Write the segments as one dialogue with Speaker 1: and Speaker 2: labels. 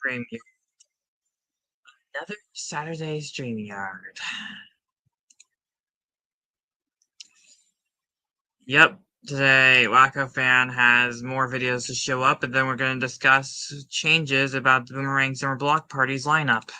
Speaker 1: StreamYard. Another Saturday StreamYard. Yep, today Wacko Fan has more videos to show up, and then we're going to discuss changes about the Boomerang Summer Block Party's lineup.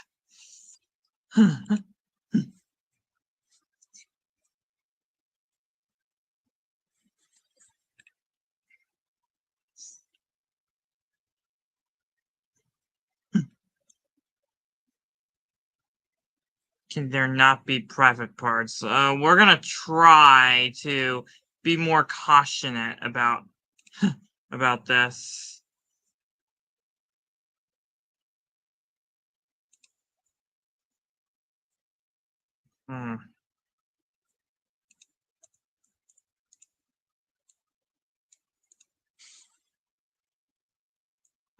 Speaker 1: Can there not be private parts? We're gonna try to be more cautious about about this.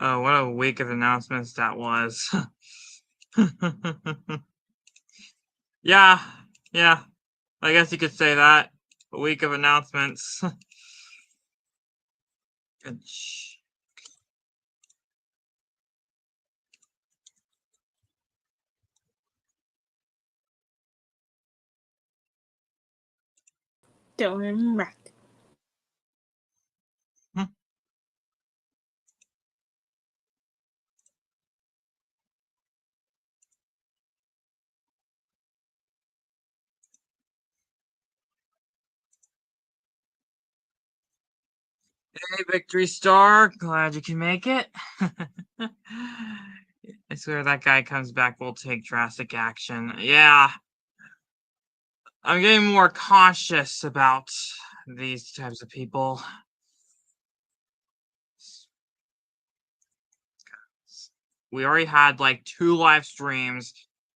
Speaker 1: Oh, what a week of announcements that was. Yeah, I guess you could say that. A week of announcements.
Speaker 2: Boomerang.
Speaker 1: Hey, Victory Star, glad you can make it. I swear that guy comes back, we'll take drastic action. Yeah. I'm getting more cautious about these types of people. We already had like 2 live streams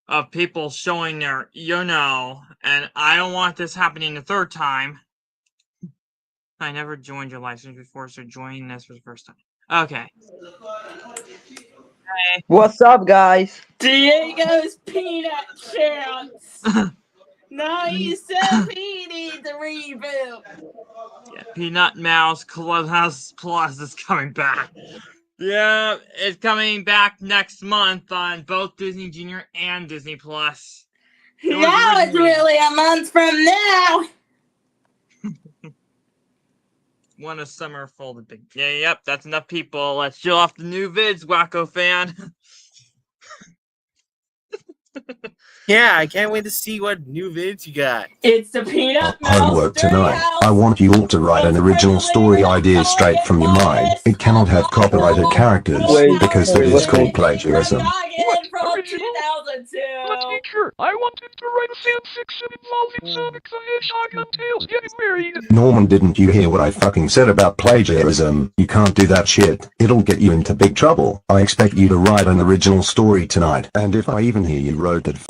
Speaker 1: of people showing their and I don't want this happening the 3rd time. I never joined your live stream before, so joining this for the first time. Okay.
Speaker 3: Hey. What's up, guys?
Speaker 2: Diego's peanut chance. Nice he needs a reboot.
Speaker 1: Yeah, Peanut Mouse Clubhouse Plus is coming back. Yeah, it's coming back next month on both Disney Junior and Disney Plus.
Speaker 2: Now it's really a month from now.
Speaker 1: One a summer folded big. Yeah, yep, that's enough people. Let's show off the new vids, Wacko Fan.
Speaker 4: Yeah, I can't wait to see what new vids you got.
Speaker 2: It's the Peanut Mouse
Speaker 5: homework tonight. I want you all to write an original story idea straight from your mind. It cannot have copyrighted characters because that is called plagiarism.
Speaker 6: Teacher, I wanted to write a fan fiction involving Sonic the Hedgehog and Tails getting married.
Speaker 5: Norman, didn't you hear what I fucking said about plagiarism? You can't do that shit. It'll get you into big trouble. I expect you to write an original story tonight. And if I even hear you wrote that fan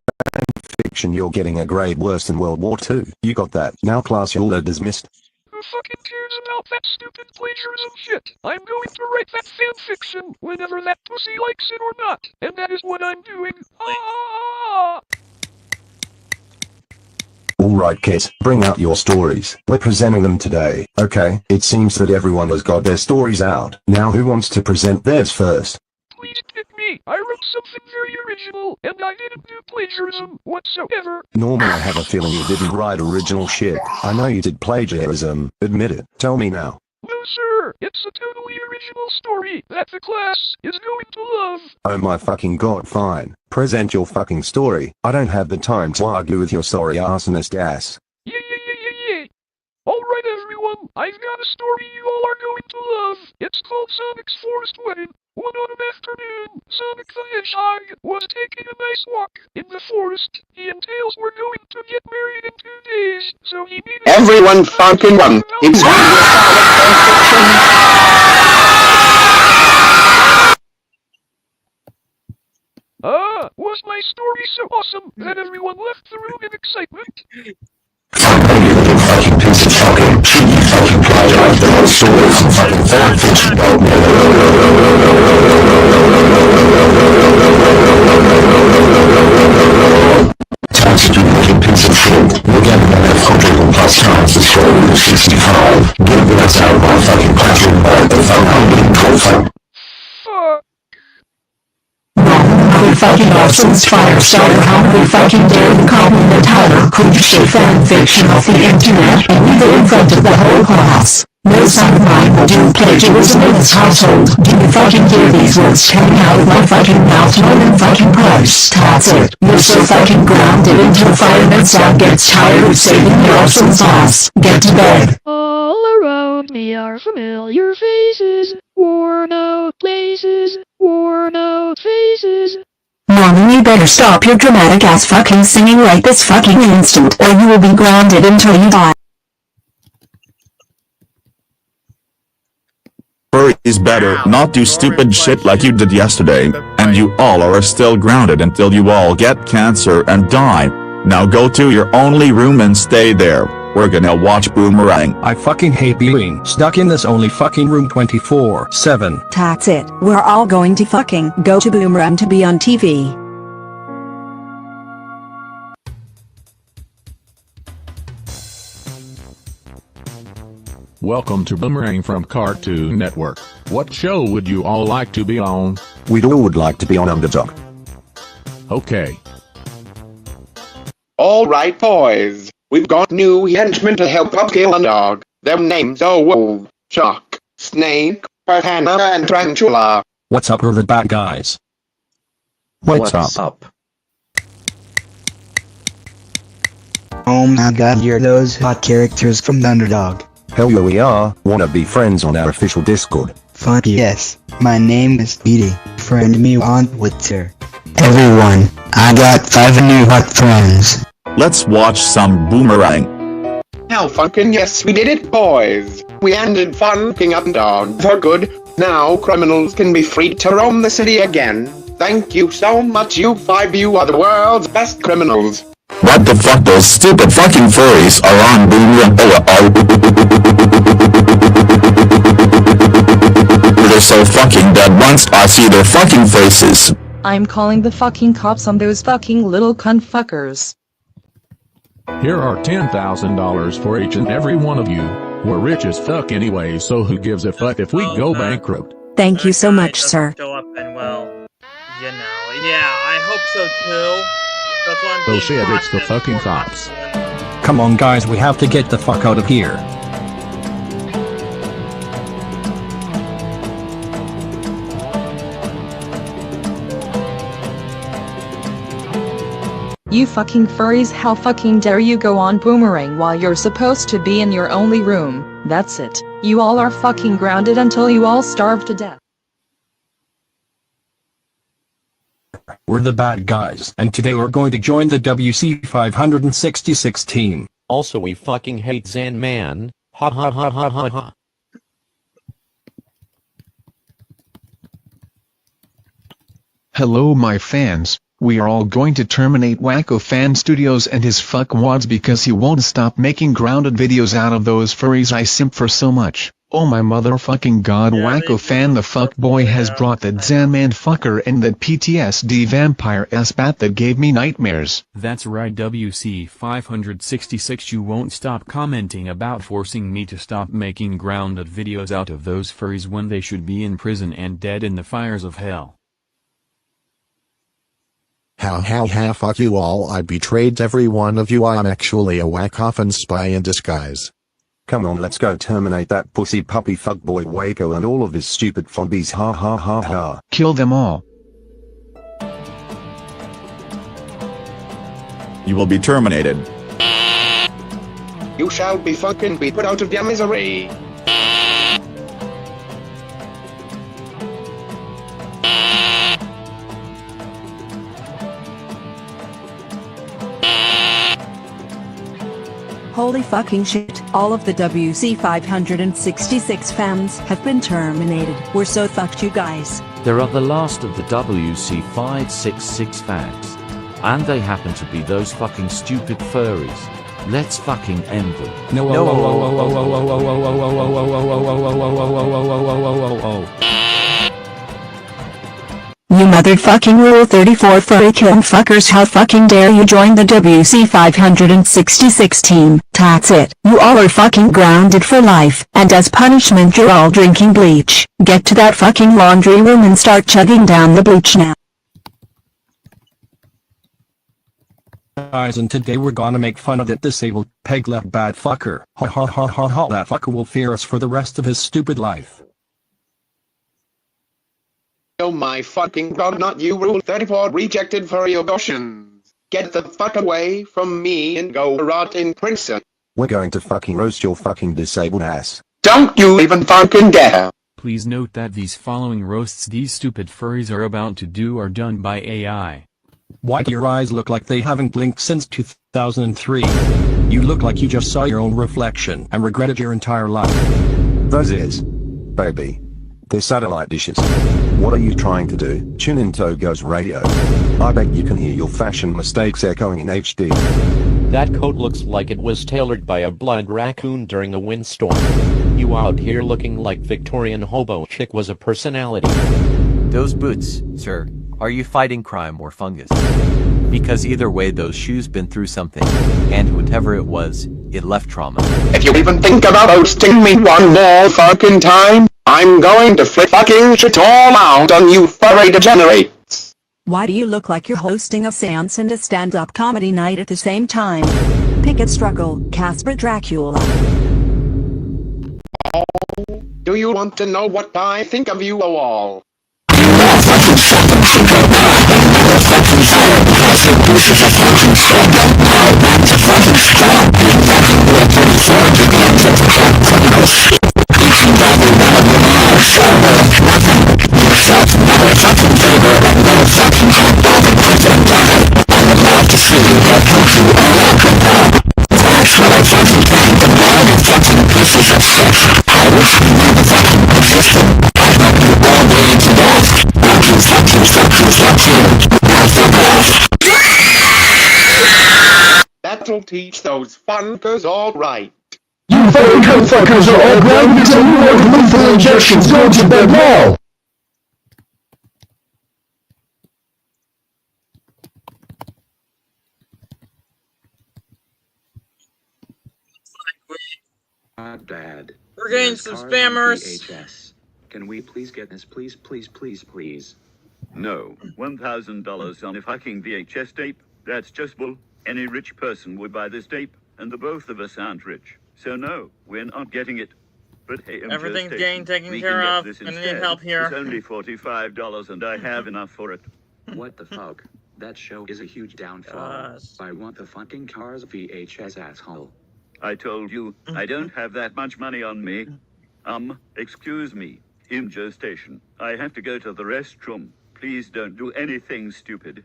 Speaker 5: fiction, you're getting a grade worse than World War II. You got that. Now class, you're dismissed.
Speaker 6: Who fucking cares about that stupid plagiarism shit? I'm going to write that fan fiction, whether that pussy likes it or not. And that is what I'm doing.
Speaker 5: Alright kids, bring out your stories. We're presenting them today, okay? It seems that everyone has got their stories out. Now who wants to present theirs first?
Speaker 6: Please pick me. I wrote something very original, and I didn't do plagiarism whatsoever.
Speaker 5: Norman, I have a feeling you didn't write original shit. I know you did plagiarism. Admit it. Tell me now.
Speaker 6: No, sir. It's a totally original story that the class is going to love.
Speaker 5: Oh my fucking god, fine. Present your fucking story. I don't have the time to argue with your sorry arsonist ass.
Speaker 6: Yeah. Alright, everyone. I've got a story you all are going to love. It's called Sonic's Forest Wedding. One autumn afternoon, Sonic the Hedgehog was taking a nice walk in the forest. He and Tails were going to get married in 2 days, so he needed—
Speaker 7: Everyone fucking run! It's
Speaker 6: was my story so awesome that everyone left the room in excitement?
Speaker 5: You little fucking piece of fucking shit, you fucking plagiarized the whole story from fucking fan fiction. Talented, you little piece of shit. We're getting an F100+ chance to score with 65. Get us out of my fucking classroom by the phone. I'm getting cold.
Speaker 6: Fuck.
Speaker 8: fucking awesome's fire starter. How we fucking dare you call me the title cliche fanfiction off the internet and leave it in front of the whole class. No son of mine will do plagiarism in this household. Do you fucking hear these words coming out of my fucking mouth more than fucking price? That's it. You're so fucking grounded into a fire that sound gets tired of saving your awesome's ass. Get to bed.
Speaker 6: All around me are familiar faces, worn out places, worn out faces.
Speaker 8: Norman, you better stop your dramatic ass fucking singing right this fucking instant, or you will be grounded until you die.
Speaker 9: Furries better not do stupid shit like you did yesterday, and you all are still grounded until you all get cancer and die. Now go to your only room and stay there. We're gonna watch Boomerang.
Speaker 10: I fucking hate being stuck in this only fucking room 24/7.
Speaker 8: That's it. We're all going to fucking go to Boomerang to be on TV.
Speaker 11: Welcome to Boomerang from Cartoon Network. What show would you all like to be on?
Speaker 5: We'd all would like to be on Underdog.
Speaker 11: Okay.
Speaker 7: Alright boys, we've got new henchmen to help us kill a dog. Their names are Wolf, Shark, Snake, Piranha and Tarantula.
Speaker 10: What's up, we're the bad guys.
Speaker 3: What's up?
Speaker 12: Oh my god, you're those hot characters from the Underdog.
Speaker 5: Hell yeah we are. Wanna be friends on our official Discord?
Speaker 12: Fuck yes. My name is Speedy. Friend me on Twitter. Everyone, I got 5 new hot friends.
Speaker 9: Let's watch some Boomerang.
Speaker 7: Hell fucking yes, we did it boys. We ended fucking Underdog for good. Now criminals can be free to roam the city again. Thank you so much, you 5. You are the world's best criminals.
Speaker 9: What the fuck, those stupid fucking furries are on Boomerang. They're so fucking dead once I see their fucking faces.
Speaker 13: I'm calling the fucking cops on those fucking little cunt fuckers.
Speaker 11: Here are $10,000 for each and every one of you. We're rich as fuck anyway, so who gives a fuck if we go bankrupt?
Speaker 8: Thank you so much, sir.
Speaker 1: Show up and well, you know, yeah, I hope so too. That's why I'm being
Speaker 11: Bullshit, it's the
Speaker 1: cautious
Speaker 11: fucking
Speaker 1: for
Speaker 11: cops.
Speaker 10: Come on guys, we have to get the fuck out of here.
Speaker 13: You fucking furries, how fucking dare you go on Boomerang while you're supposed to be in your only room? That's it. You all are fucking grounded until you all starve to death.
Speaker 10: We're the bad guys, and today we're going to join the WC 566 team.
Speaker 14: Also, we fucking hate Zan Man. Ha ha ha ha ha ha.
Speaker 15: Hello my fans, we are all going to terminate Wacko Fan Studios and his fuckwads because he won't stop making grounded videos out of those furries I simp for so much. Oh my motherfucking god, Wacko Fan the fuckboy has brought that Zanman fucker and that PTSD vampire ass bat that gave me nightmares.
Speaker 16: That's right, WC 566, you won't stop commenting about forcing me to stop making grounded videos out of those furries when they should be in prison and dead in the fires of hell.
Speaker 17: Ha, fuck you all, I betrayed every one of you. I'm actually a Wackoffin spy in disguise.
Speaker 5: Come on, let's go terminate that pussy puppy fuckboy Waco and all of his stupid fobbies. Ha ha ha ha.
Speaker 15: Kill them all.
Speaker 9: You will be terminated.
Speaker 7: You shall be fucking be put out of your misery.
Speaker 8: Holy fucking shit, all of the WC 566 fans have been terminated. We're so fucked, you guys.
Speaker 14: There are the last of the WC 566 fans. And they happen to be those fucking stupid furries. Let's fucking end them.
Speaker 10: No.
Speaker 8: You motherfucking Rule 34 furry killing fuckers, how fucking dare you join the WC 566 team? That's it. You all are fucking grounded for life, and as punishment you're all drinking bleach. Get to that fucking laundry room and start chugging down the bleach now.
Speaker 10: guys, and today we're gonna make fun of that disabled peg left bad fucker. Ha ha ha ha ha, that fucker will fear us for the rest of his stupid life.
Speaker 7: Oh my fucking god, not you, Rule 34 rejected for your abortions. Get the fuck away from me and go rot in prison.
Speaker 5: We're going to fucking roast your fucking disabled ass.
Speaker 7: Don't you even fucking dare.
Speaker 16: Please note that these following roasts these stupid furries are about to do are done by AI.
Speaker 10: Why do your eyes look like they haven't blinked since 2003? You look like you just saw your own reflection and regretted your entire life.
Speaker 5: Those ears. Baby. They're satellite dishes. What are you trying to do? Tune in Togo's radio. I bet you can hear your fashion mistakes echoing in HD.
Speaker 18: That coat looks like it was tailored by a blind raccoon during a windstorm. You out here looking like Victorian hobo chick was a personality.
Speaker 19: Those boots, sir, are you fighting crime or fungus? Because either way those shoes been through something, and whatever it was, it left trauma.
Speaker 7: If you even think about hosting me one more fucking time, I'm going to flip fucking shit all out on you furry degenerates.
Speaker 20: Why do you look like you're hosting a seance and a stand-up comedy night at the same time? Pick a struggle, Casper Dracula.
Speaker 7: Do you want to know what I think of you all? That'll teach those funkers all right.
Speaker 8: You furry cunt fuckers are all grounded until you order lethal injections. Go to bed now!
Speaker 21: Not bad.
Speaker 1: We're getting
Speaker 21: There's
Speaker 1: some
Speaker 21: cars on
Speaker 1: spammers.
Speaker 21: VHS. Can we please get this, please, please, please, please?
Speaker 22: No, $1,000 on a fucking VHS tape? That's just bull. Any rich person would buy this tape, and the both of us aren't rich. So no, we're not getting it. But hey,
Speaker 1: Everything's
Speaker 22: getting
Speaker 1: taken care of.
Speaker 22: This
Speaker 1: I need
Speaker 22: instead.
Speaker 1: help here.
Speaker 22: It's only $45 and I have enough for it.
Speaker 21: What the fuck? That show is a huge downfall. I want the fucking Cars VHS, asshole.
Speaker 22: I told you, I don't have that much money on me. Excuse me. In Joe Station, I have to go to the restroom. Please don't do anything stupid.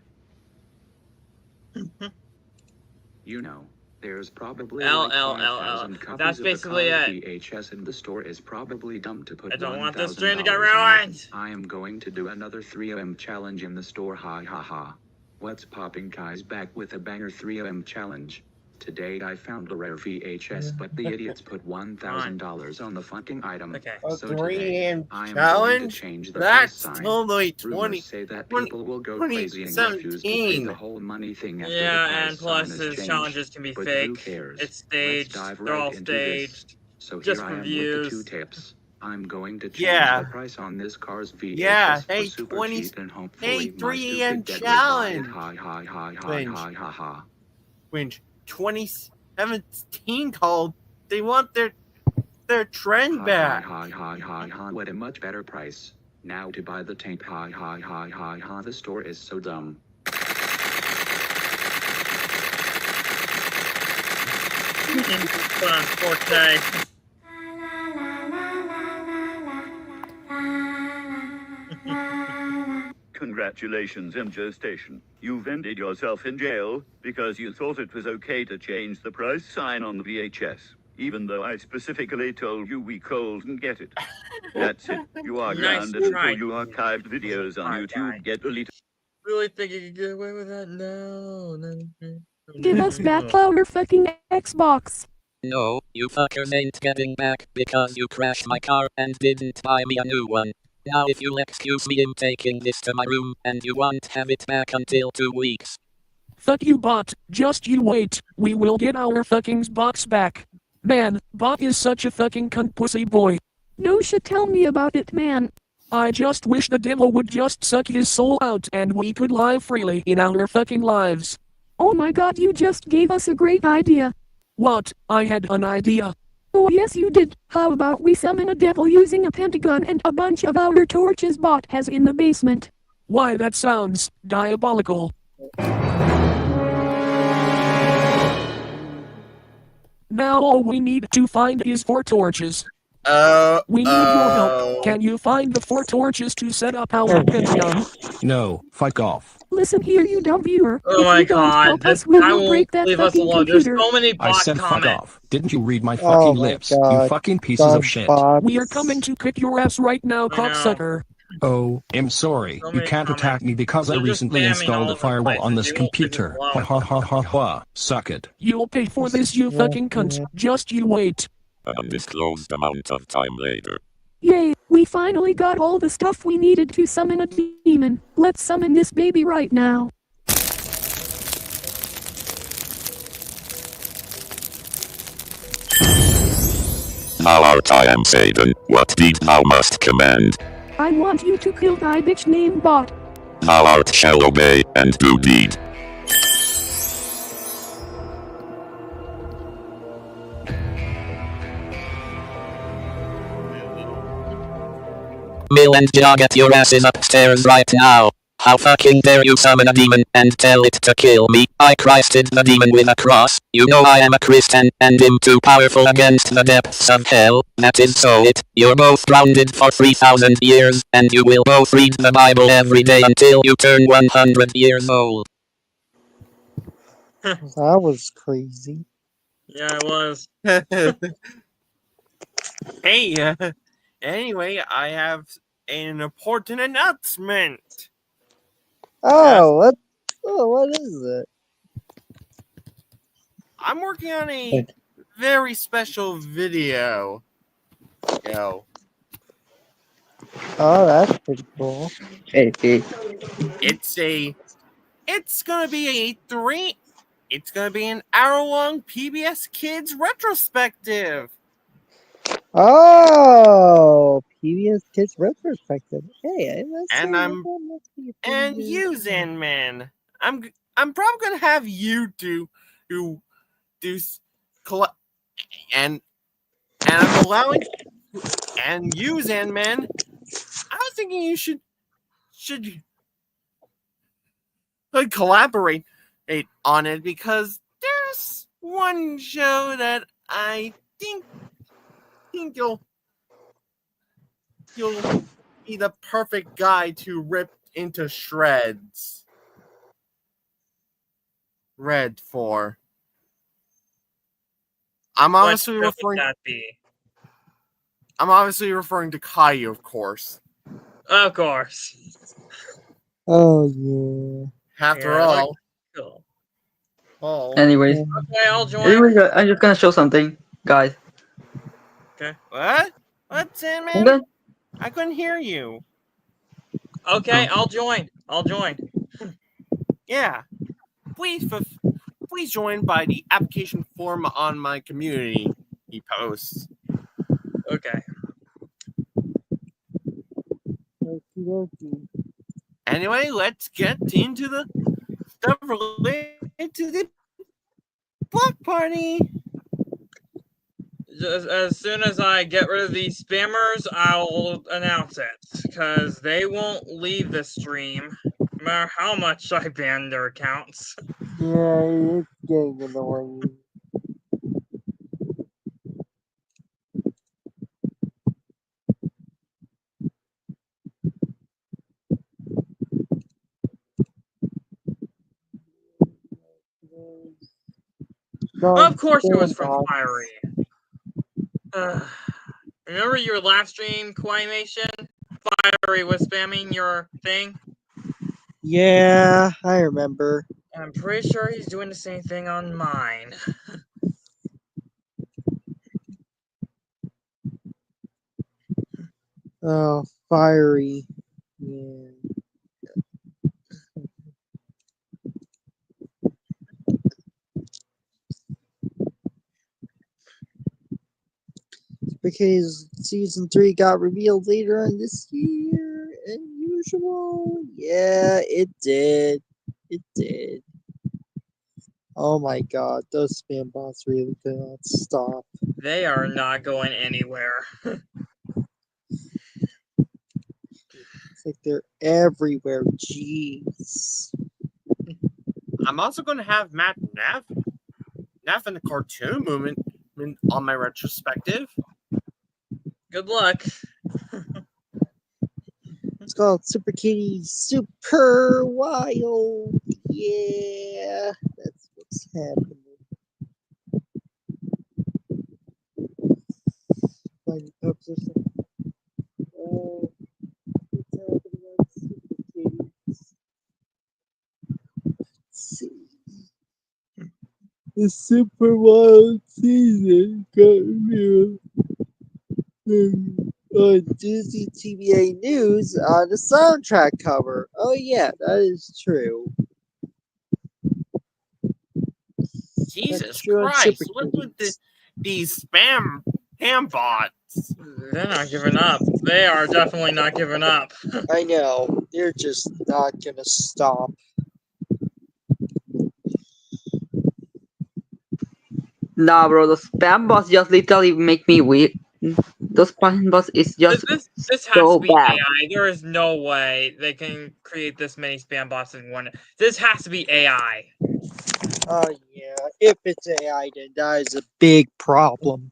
Speaker 21: You know, there's probably
Speaker 1: L,
Speaker 21: like
Speaker 1: L,
Speaker 21: 5,000
Speaker 1: L.
Speaker 21: copies
Speaker 1: That's
Speaker 21: of the
Speaker 1: basically
Speaker 21: Cars
Speaker 1: it.
Speaker 21: VHS in the store is probably dumb to put
Speaker 1: I don't want this
Speaker 21: $1,000
Speaker 1: stream to get
Speaker 21: on it.
Speaker 1: ruined.
Speaker 21: I am going to do another 3M challenge in the store, ha ha ha. What's popping, guys? Back with a banger 3M challenge. Today I found a rare VHS, but the idiots put $1,000 on the fucking item.
Speaker 4: A
Speaker 21: So today,
Speaker 4: 3M
Speaker 21: I am going to
Speaker 4: challenge?
Speaker 21: change the
Speaker 4: That's
Speaker 21: price sign.
Speaker 4: totally
Speaker 21: Rumors say that people will go crazy and refuse to pay the whole money thing after the
Speaker 1: Yeah,
Speaker 21: price
Speaker 1: and plus
Speaker 21: sign is
Speaker 1: his
Speaker 21: changed.
Speaker 1: challenges can be
Speaker 21: But
Speaker 1: fake.
Speaker 21: who cares?
Speaker 1: It's staged.
Speaker 21: Let's dive
Speaker 1: They're all
Speaker 21: right into this.
Speaker 1: staged.
Speaker 21: So
Speaker 1: Just
Speaker 21: here I
Speaker 1: for
Speaker 21: am
Speaker 1: views.
Speaker 21: with the 2 tips. I'm going to change
Speaker 4: Yeah.
Speaker 21: the price on this car's VHS
Speaker 4: Yeah,
Speaker 21: for
Speaker 4: hey,
Speaker 21: super
Speaker 4: 20
Speaker 21: cheap and hopefully
Speaker 4: hey,
Speaker 21: my
Speaker 4: 3M
Speaker 21: stupid dead will buy it.
Speaker 4: challenge.
Speaker 21: Hi, hi, hi, hi,
Speaker 4: Cringe.
Speaker 21: hi, ha, ha.
Speaker 4: When 2017 called, they want their trend back.
Speaker 21: Hi, hi, hi, hi, what a much better price. Now to buy the tape. Hi, hi, hi, hi, hi, the store is so dumb.
Speaker 1: Put on 4K.
Speaker 22: Congratulations, MJ Station. You've ended yourself in jail because you thought it was okay to change the price sign on the VHS, even though I specifically told you we couldn't get it. That's it. You are
Speaker 1: Nice
Speaker 22: grounded
Speaker 1: try.
Speaker 22: until you archived videos on YouTube get deleted.
Speaker 1: Really think you could get away with that? No.
Speaker 23: Give us back our fucking Xbox.
Speaker 24: No, you fuckers ain't getting back because you crashed my car and didn't buy me a new one. Now if you'll excuse me, I'm taking this to my room and you won't have it back until 2 weeks.
Speaker 6: Fuck you, bot. Just you wait. We will get our fucking box back. Man, bot is such a fucking cunt pussy boy.
Speaker 23: No shit, tell me about it, man.
Speaker 6: I just wish the devil would just suck his soul out and we could live freely in our fucking lives.
Speaker 23: Oh my god, you just gave us a great idea.
Speaker 6: What? I had an idea.
Speaker 23: Oh yes you did. How about we summon a devil using a pentagon and a bunch of our torches Bot has in the basement?
Speaker 6: Why, that sounds diabolical. Now all we need to find is 4 torches. We need your help. Can you find the 4 torches to set up our pentagon?
Speaker 10: No, fuck off.
Speaker 23: Listen here, you dumb viewer.
Speaker 1: Oh
Speaker 23: if
Speaker 1: my
Speaker 23: you don't
Speaker 1: god,
Speaker 23: help
Speaker 1: this
Speaker 23: us, we
Speaker 1: guy
Speaker 23: will
Speaker 1: won't
Speaker 23: break that
Speaker 1: leave us
Speaker 23: fucking
Speaker 1: alone.
Speaker 23: computer.
Speaker 1: There's so many
Speaker 10: I
Speaker 1: bot
Speaker 10: said fuck
Speaker 1: comments.
Speaker 10: off. Didn't you read my
Speaker 2: Oh
Speaker 10: fucking
Speaker 2: my
Speaker 10: lips, you
Speaker 2: God.
Speaker 10: fucking pieces of shit?
Speaker 6: We are coming to kick your ass right now, cocksucker.
Speaker 10: Oh, I'm sorry.
Speaker 1: So
Speaker 10: You
Speaker 1: many
Speaker 10: can't attack me because I
Speaker 1: They're just
Speaker 10: recently
Speaker 1: spamming
Speaker 10: installed
Speaker 1: all
Speaker 10: a
Speaker 1: over the
Speaker 10: firewall
Speaker 1: place.
Speaker 10: on this
Speaker 1: You won't leave us
Speaker 10: computer.
Speaker 1: alone.
Speaker 10: Ha ha ha ha ha. Suck it.
Speaker 6: You'll pay for this, you fucking cunt. Just you wait.
Speaker 3: Undisclosed amount of time later.
Speaker 23: Yay, we finally got all the stuff we needed to summon a demon. Let's summon this baby right now.
Speaker 3: Now our time, Satan. What did thou must command?
Speaker 23: I want you to kill thy bitch named Bot.
Speaker 3: Thou art shall obey and do deed.
Speaker 24: Mill and Jaw, get your asses upstairs right now. How fucking dare you summon a demon and tell it to kill me? I Christed the demon with a cross. You know I am a Christian and am too powerful against the depths of hell. That is so you're both grounded for 3,000 years and you will both read the Bible every day until you turn 100 years old.
Speaker 2: That was crazy.
Speaker 1: Yeah, it was.
Speaker 4: Hey, anyway, I have an important announcement.
Speaker 2: Oh, what is it?
Speaker 4: I'm working on a very special video.
Speaker 2: Oh, that's pretty cool. Hey.
Speaker 4: It's gonna be an hour-long PBS Kids retrospective.
Speaker 2: Oh, PBS Kids retrospective. Hey,
Speaker 4: And you, Zen-Man. I'm probably gonna have you do and I'm allowing and you, Zen-Man. I was thinking you should collaborate on it because there's one show that I think you'll be the perfect guy to rip into shreds. Red for. I'm obviously referring to Caillou, of course.
Speaker 1: Of course.
Speaker 2: Oh yeah.
Speaker 4: After all.
Speaker 1: Cool.
Speaker 4: Oh.
Speaker 11: Anyways.
Speaker 1: Okay, I'll join.
Speaker 11: Anyways, I'm just gonna show something, guys.
Speaker 1: Okay.
Speaker 4: What? What, Sandman? I couldn't hear you.
Speaker 1: Okay, I'll join.
Speaker 4: Yeah. Please join by the application form on my community posts.
Speaker 1: Okay.
Speaker 4: Anyway, let's get into the stuff related to the block party.
Speaker 1: Just as soon as I get rid of these spammers, I'll announce it, because they won't leave the stream, no matter how much I ban their accounts.
Speaker 2: Yeah, it's getting annoying.
Speaker 1: Of course it was from Fiery. Remember your last stream, Quimation? Fiery was spamming your thing?
Speaker 2: Yeah, I remember.
Speaker 1: I'm pretty sure he's doing the same thing on mine.
Speaker 2: Oh, Fiery. Yeah. Because season 3 got revealed later on this year than usual. Yeah, it did. It did. Oh my god, those spam bots really cannot stop.
Speaker 1: They are not going anywhere.
Speaker 2: It's like they're everywhere. Jeez.
Speaker 4: I'm also going to have Matt Neff in the cartoon movement on my retrospective.
Speaker 1: Good luck.
Speaker 2: It's called Super Kitty Super Wild. Yeah, that's what's happening. Finding pups or something. Oh, what's happening on Super Kitties? Let's see. The Super Wild season got here. On Disney TVA News on the soundtrack cover. Oh yeah, that is true.
Speaker 4: Jesus
Speaker 2: true on
Speaker 4: Christ!
Speaker 2: Super
Speaker 4: What's with these spam ham bots?
Speaker 1: They're not giving up. They are definitely not giving up.
Speaker 2: I know. They're just not gonna stop.
Speaker 11: Nah, bro, the spam bots just literally make me weak. Those spam bots is just
Speaker 1: This has
Speaker 11: so
Speaker 1: to be
Speaker 11: bad.
Speaker 1: AI. There is no way they can create this many spam bots in one. This has to be AI.
Speaker 2: Oh yeah, if it's AI, then that is a big problem.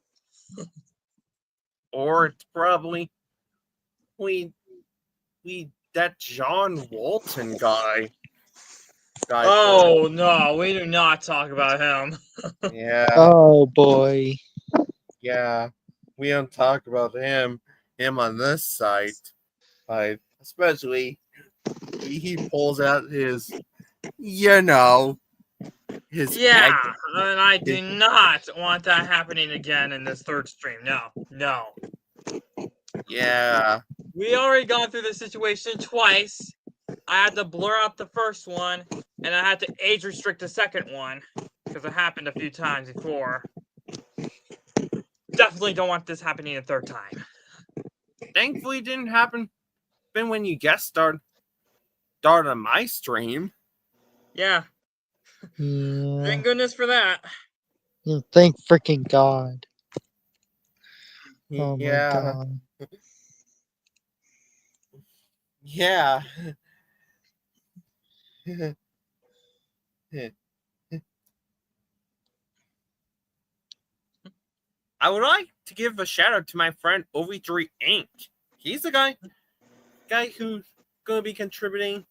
Speaker 4: Or it's probably that John Walton guy.
Speaker 1: Oh no, we do not talk about him.
Speaker 4: Yeah.
Speaker 2: Oh boy.
Speaker 4: Yeah. We don't talk about him on this site. Especially he pulls out his his
Speaker 1: Yeah,
Speaker 4: egg.
Speaker 1: and I do not want that happening again in this third stream. No.
Speaker 4: Yeah.
Speaker 1: We already gone through this situation twice. I had to blur out the first one, and I had to age restrict the second one, because it happened a few times before. Definitely don't want this happening a third time.
Speaker 4: Thankfully, it didn't happen when you guest started on my stream.
Speaker 1: Yeah.
Speaker 2: Yeah.
Speaker 1: Thank goodness for that.
Speaker 2: Yeah, thank freaking God. Oh
Speaker 4: Yeah.
Speaker 2: my God.
Speaker 4: Yeah. I would like to give a shout out to my friend OV3 Inc. He's the guy who's going to be contributing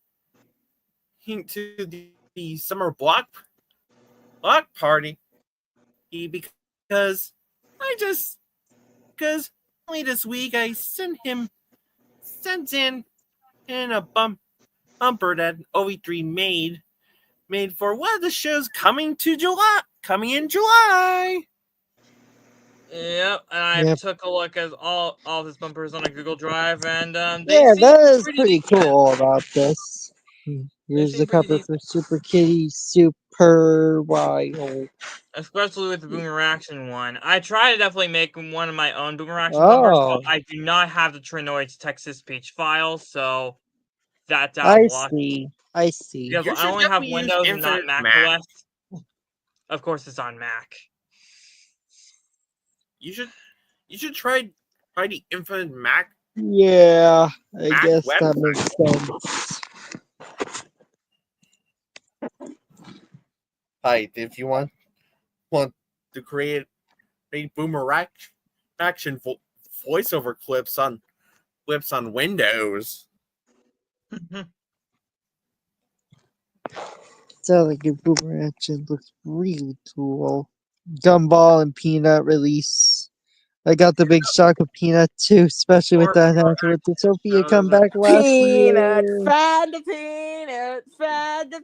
Speaker 4: to the summer block party. Because only this week I sent in a bumper that OV3 made for one of the shows coming in July.
Speaker 1: Yep, and I took a look at all of his bumpers on a Google Drive, and
Speaker 2: Yeah, that is pretty cool about this. Here's the cover for Super Kitty Super Wild.
Speaker 1: Especially with the Boomerang one. I try to definitely make one of my own Boomerang bumpers, but I do not have the Trinoid's text-to-speech file, so that's out of luck.
Speaker 2: I see.
Speaker 1: Because I only have Windows and not Mac OS. Of course, it's on Mac.
Speaker 4: You should try the Infinite Mac.
Speaker 2: Yeah, I
Speaker 4: Mac
Speaker 2: guess
Speaker 4: website.
Speaker 2: that makes sense.
Speaker 4: If you want to create a Boomerang action voiceover clips on Windows.
Speaker 2: Sounds like a Boomerang looks really cool. Gumball and Peanut release. I got the big shock of Peanut too, especially with that announcement with the Sophia comeback last year.
Speaker 12: Fed the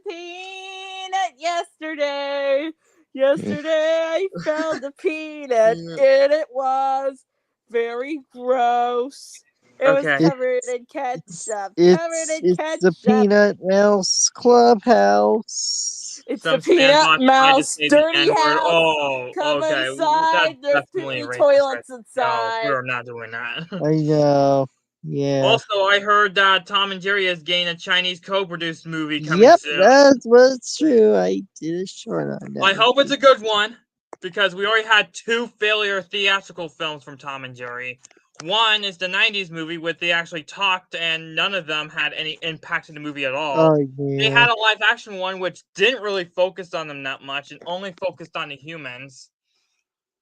Speaker 12: peanut yesterday. Yesterday I found the peanut and it was very gross. It was covered in ketchup.
Speaker 2: It's the Peanut Mouse Clubhouse.
Speaker 12: It's the Peanut Mouse dirty house.
Speaker 1: Oh,
Speaker 12: Come
Speaker 1: okay.
Speaker 12: inside.
Speaker 1: That's
Speaker 12: There's
Speaker 1: definitely
Speaker 12: poopy
Speaker 1: racist.
Speaker 12: toilets
Speaker 1: No,
Speaker 12: inside.
Speaker 1: we're not doing that.
Speaker 2: I know. Yeah.
Speaker 1: Also, I heard that Tom and Jerry is getting a Chinese co-produced movie coming
Speaker 2: Yep,
Speaker 1: soon.
Speaker 2: that's what's true. I did a short on that.
Speaker 1: I hope it's a good one, because we already had 2 failure theatrical films from Tom and Jerry. One is the 90s movie, where they actually talked, and none of them had any impact in the movie at all.
Speaker 2: Oh,
Speaker 1: They
Speaker 2: yeah.
Speaker 1: had a live-action one, which didn't really focus on them that much, and only focused on the humans.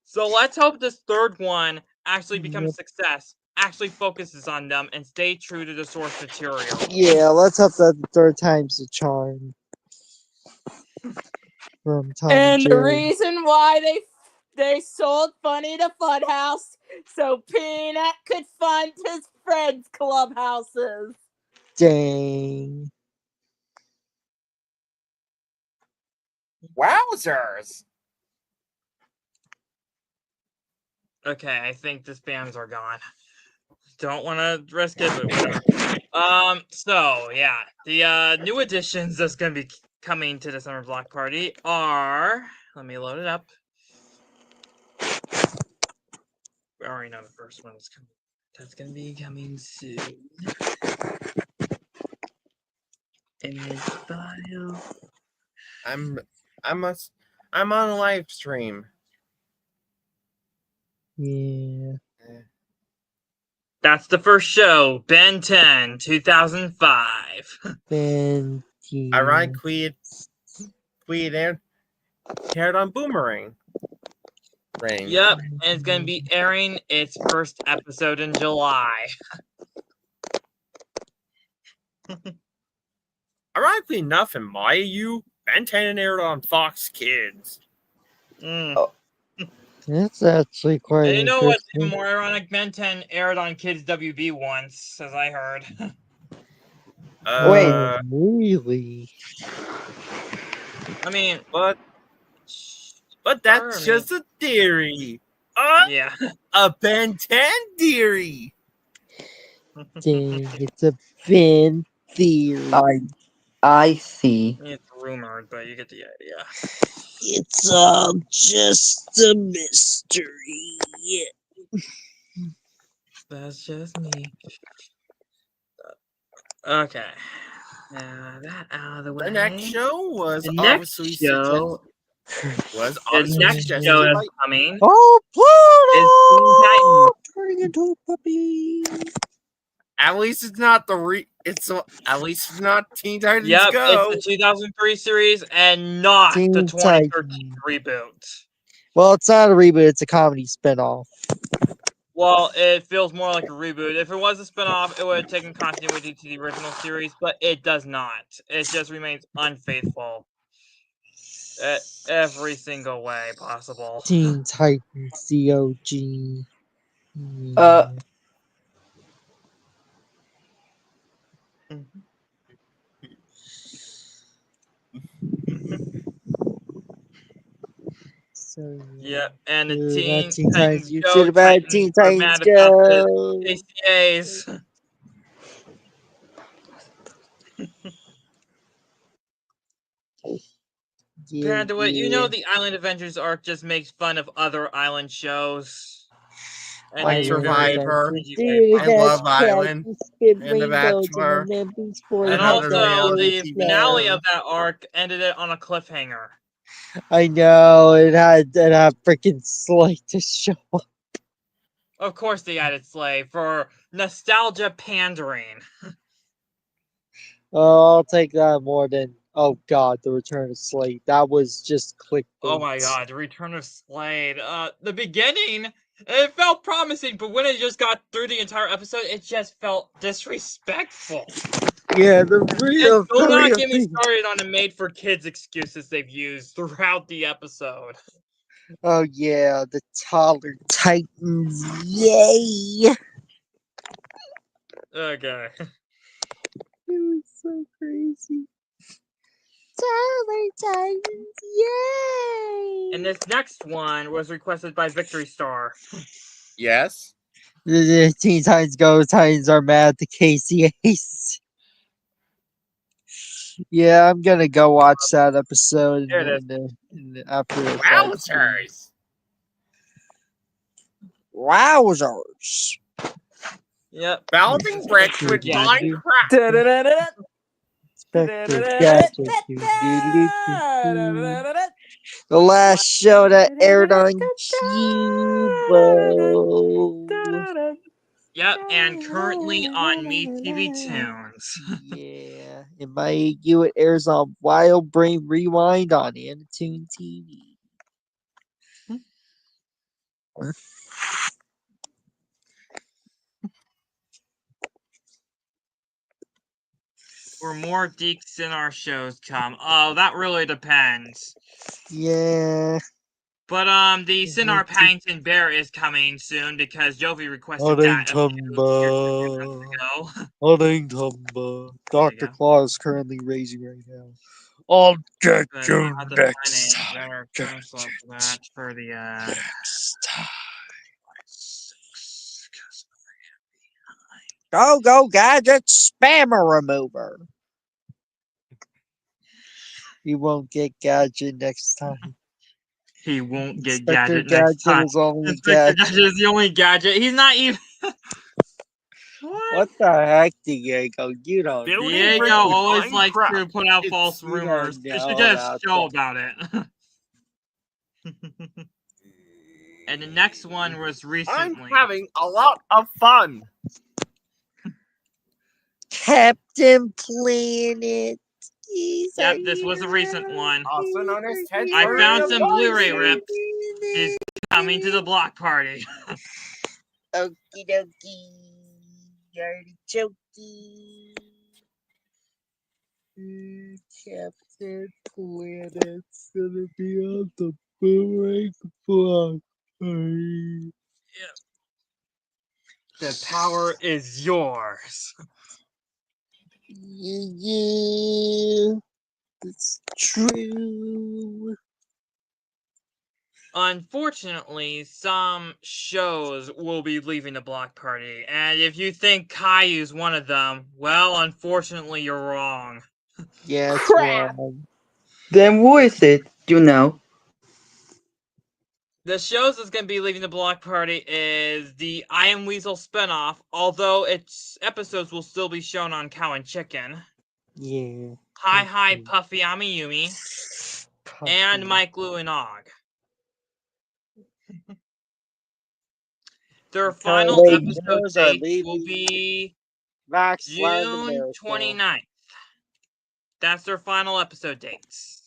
Speaker 1: So let's hope this third one actually becomes a success, actually focuses on them, and stay true to the source material.
Speaker 2: Yeah, let's hope that the third time's a charm. From Tom and
Speaker 12: And the
Speaker 2: Jerry.
Speaker 12: reason why they sold Funny to Funhouse so Peanut could fund his friends' clubhouses.
Speaker 2: Dang.
Speaker 4: Wowzers!
Speaker 1: Okay, I think the spams are gone. Don't want to risk it, but whatever. So yeah, the new additions that's gonna be coming to the summer block party are. Let me load it up. We already know the first one is coming. That's gonna be coming soon. In this file.
Speaker 4: I'm on a live stream.
Speaker 2: Yeah.
Speaker 1: That's the first show, Ben 10, 2005.
Speaker 2: Ben 10.
Speaker 4: Ironic Queed aired on Boomerang.
Speaker 1: Yep, and it's gonna be airing its first episode in July.
Speaker 4: Ironically enough, in my view, Ben 10 aired on Fox Kids.
Speaker 2: That's actually quite
Speaker 1: And you know what's
Speaker 2: interesting.
Speaker 1: even more ironic? Ben 10 aired on Kids WB once, as I heard.
Speaker 2: Wait, really?
Speaker 1: I mean,
Speaker 4: but that's just a theory.
Speaker 1: Yeah.
Speaker 4: A Ben 10 theory.
Speaker 2: Dang, it's a Ben theory.
Speaker 11: I see.
Speaker 1: It's rumored, but you get the idea.
Speaker 2: It's all just a mystery.
Speaker 1: That's just me. Okay. Now that out of the way.
Speaker 4: The next show was
Speaker 1: the next
Speaker 4: obviously
Speaker 1: show.
Speaker 4: the
Speaker 1: next show that's coming.
Speaker 2: Oh,
Speaker 1: Pluto!
Speaker 2: Turning into a puppy.
Speaker 4: At least it's not at least it's not Teen Titans
Speaker 1: Yep,
Speaker 4: Go.
Speaker 1: it's the 2003 series and not
Speaker 2: Teen
Speaker 1: the 2013 reboot.
Speaker 2: Well, it's not a reboot, it's a comedy spinoff.
Speaker 1: Well, it feels more like a reboot. If it was a spinoff, it would have taken continuity to the original series, but it does not. It just remains unfaithful. Every single way possible.
Speaker 2: Teen Titans, the OG. So,
Speaker 1: Yep, and the
Speaker 2: Ooh,
Speaker 1: Teen
Speaker 2: that Teen
Speaker 1: Titans
Speaker 2: Titans, you
Speaker 1: Go
Speaker 2: should have had
Speaker 1: Titans
Speaker 2: Teen
Speaker 1: are
Speaker 2: Titans
Speaker 1: mad
Speaker 2: Go.
Speaker 1: about the ACAs. Panduit, you know the Island Adventures arc just makes fun of other island shows. And
Speaker 4: Like
Speaker 1: they use very
Speaker 4: Survivor,
Speaker 1: cringy
Speaker 2: Dude,
Speaker 1: way
Speaker 4: and Love
Speaker 1: possible.
Speaker 4: Island, and The Bachelor,
Speaker 1: And also, the finale of that arc ended it on a cliffhanger.
Speaker 2: I know, it had freaking Slate to show up.
Speaker 1: Of course they added Slay for nostalgia pandering.
Speaker 2: Oh, I'll take that more than, oh god, the return of Slate. That was just clickbait.
Speaker 1: Oh my god, the return of Slade. The beginning, it felt promising, but when it just got through the entire episode, it just felt disrespectful.
Speaker 2: Yeah, the real.
Speaker 1: And do not get me started on the made-for-kids excuses they've used throughout the episode.
Speaker 2: Oh yeah, the Toddler Titans, yay!
Speaker 1: Okay.
Speaker 2: It was so crazy. Toddler Titans, yay!
Speaker 1: And this next one was requested by Victory Star.
Speaker 4: Yes.
Speaker 2: The Teen Titans Go, Titans are mad at the KCAs. Yeah, I'm gonna go watch that episode
Speaker 1: Here it
Speaker 2: after this.
Speaker 4: Wowzers!
Speaker 2: Wowzers!
Speaker 1: Yep.
Speaker 4: Balancing bricks with
Speaker 1: Yeah.
Speaker 4: Minecraft.
Speaker 2: Inspector Gadget. The last show that aired on Cubo.
Speaker 1: Yep, and currently on Me TV Tunes.
Speaker 2: Yeah, in my AU it airs on Wild Brain Rewind on Anitoon TV.
Speaker 1: Where more deeks in our shows come. Oh, that really depends.
Speaker 2: Yeah.
Speaker 1: But the Sinar Paddington Bear is coming soon because Jovi requested that a few
Speaker 2: Huntington
Speaker 1: ago.
Speaker 2: Huntington Dr. Claw is currently raising right now. I'll get
Speaker 1: But
Speaker 2: you
Speaker 1: I'll have to
Speaker 2: next
Speaker 1: find a
Speaker 2: time.
Speaker 1: better time slot for that for the
Speaker 2: Next time. Go Gadget Spammer Remover. You won't get Gadget next time.
Speaker 1: He won't get
Speaker 2: Inspector
Speaker 1: Gadget next time.
Speaker 2: is only
Speaker 1: Inspector
Speaker 2: Gadget.
Speaker 1: Gadget is the only Gadget. He's not even.
Speaker 2: What the heck, Diego? You don't.
Speaker 1: Diego always likes to put out false
Speaker 2: You don't
Speaker 1: rumors. You should
Speaker 2: know
Speaker 1: get a
Speaker 2: about
Speaker 1: show
Speaker 2: that.
Speaker 1: about it. And the next one was recently.
Speaker 4: I'm having a lot of fun.
Speaker 2: Captain Planet.
Speaker 1: Yep, this was a recent one.
Speaker 4: Also known as Ted
Speaker 1: I
Speaker 4: Turner
Speaker 1: found
Speaker 4: of
Speaker 1: some
Speaker 4: Vine
Speaker 1: Blu-ray
Speaker 4: Street.
Speaker 1: rips. He's coming to the block party.
Speaker 2: Okie dokie. Artichokey. Captain Planet's gonna be on the Boomerang block party.
Speaker 1: The power is yours.
Speaker 2: Yeah, it's true.
Speaker 1: Unfortunately, some shows will be leaving the block party, and if you think Caillou's one of them, well, unfortunately, you're wrong.
Speaker 2: Yeah, it's
Speaker 11: Crap.
Speaker 2: wrong.
Speaker 11: Then who is it? Do you know?
Speaker 1: The shows that's going to be leaving the block party is the I Am Weasel spinoff, although its episodes will still be shown on Cow and Chicken.
Speaker 2: Yeah.
Speaker 1: Hi Puffy Amiyumi, and Mike Lou and Og. Their final
Speaker 2: Wait,
Speaker 1: episode
Speaker 2: those are
Speaker 1: date will be
Speaker 2: Max Latin
Speaker 1: June
Speaker 2: America.
Speaker 1: 29th. That's their final episode dates.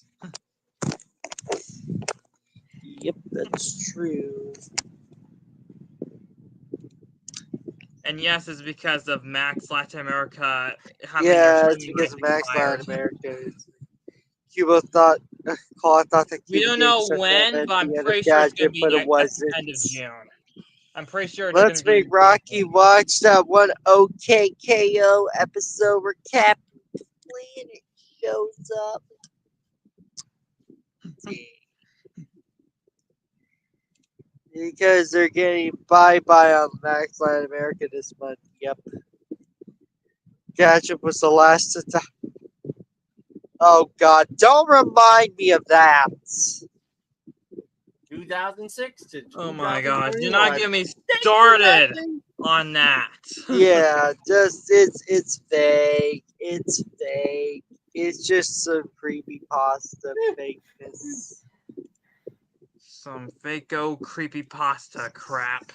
Speaker 2: Yep, that's true.
Speaker 1: And yes, it's because of Max Latin America having
Speaker 2: Yeah,
Speaker 1: their
Speaker 2: it's
Speaker 1: streaming
Speaker 2: because
Speaker 1: rights
Speaker 2: of Max
Speaker 1: expired.
Speaker 2: Latin America. Cuba thought that
Speaker 1: We
Speaker 2: Cuba
Speaker 1: don't
Speaker 2: Games
Speaker 1: know
Speaker 2: Central
Speaker 1: when,
Speaker 2: meant
Speaker 1: but I'm
Speaker 2: the end of
Speaker 1: pretty sure it's going
Speaker 2: Gadget,
Speaker 1: to be
Speaker 2: but it
Speaker 1: at the
Speaker 2: wasn't.
Speaker 1: end of June. I'm pretty sure they're
Speaker 2: Let's
Speaker 1: going to
Speaker 2: make Rocky watch that one OKKO episode where Captain Planet shows up. Because they're getting bye-bye on Max Latin America this month. Yep. Gadget was the last to die. Oh god, don't remind me of that.
Speaker 4: 2006 to 2021.
Speaker 1: Oh my gosh, do not get me started on that.
Speaker 2: Yeah, just it's fake. It's fake. It's just some creepypasta fakeness.
Speaker 1: Some fake-o creepypasta crap.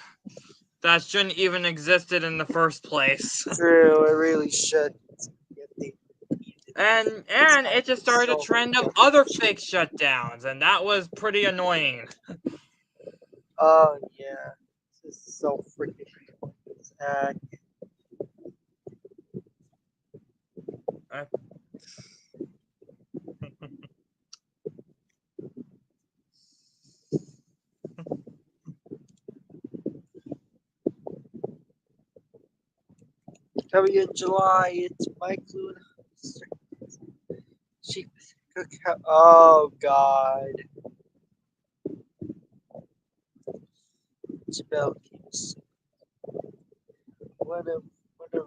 Speaker 1: That shouldn't even existed in the first place.
Speaker 2: True, it really should.
Speaker 1: And it just started a trend of other fake shutdowns, and that was pretty annoying.
Speaker 2: Oh yeah, this is so freaking heck. Coming in July, it's Mike Luna. Oh God. Spell keeps one of the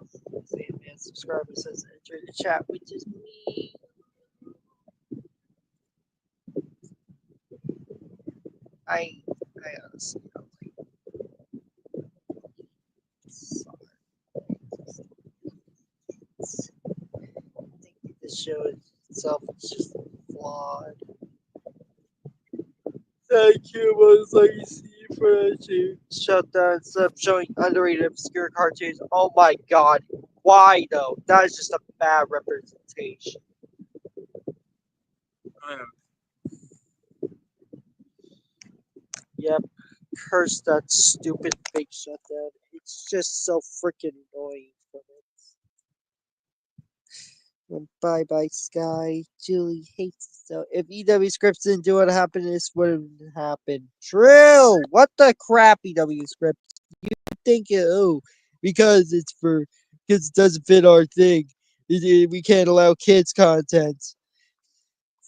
Speaker 2: advanced subscribers says enter the chat, which is me. I honestly don't like. Sorry. show itself is just flawed. Thank you, Most Legacy, for that to shut down and stop showing underrated obscure cartoons. Oh my god. Why though? That is just a bad representation. Yep. Curse that stupid big shutdown. It's just so freaking annoying from it. And bye bye, Sky. Julie hates it so. If EW Scripts didn't do what happened, this wouldn't happen. True! What the crap, EW Scripts? You think because it's for kids doesn't fit our thing. We can't allow kids content.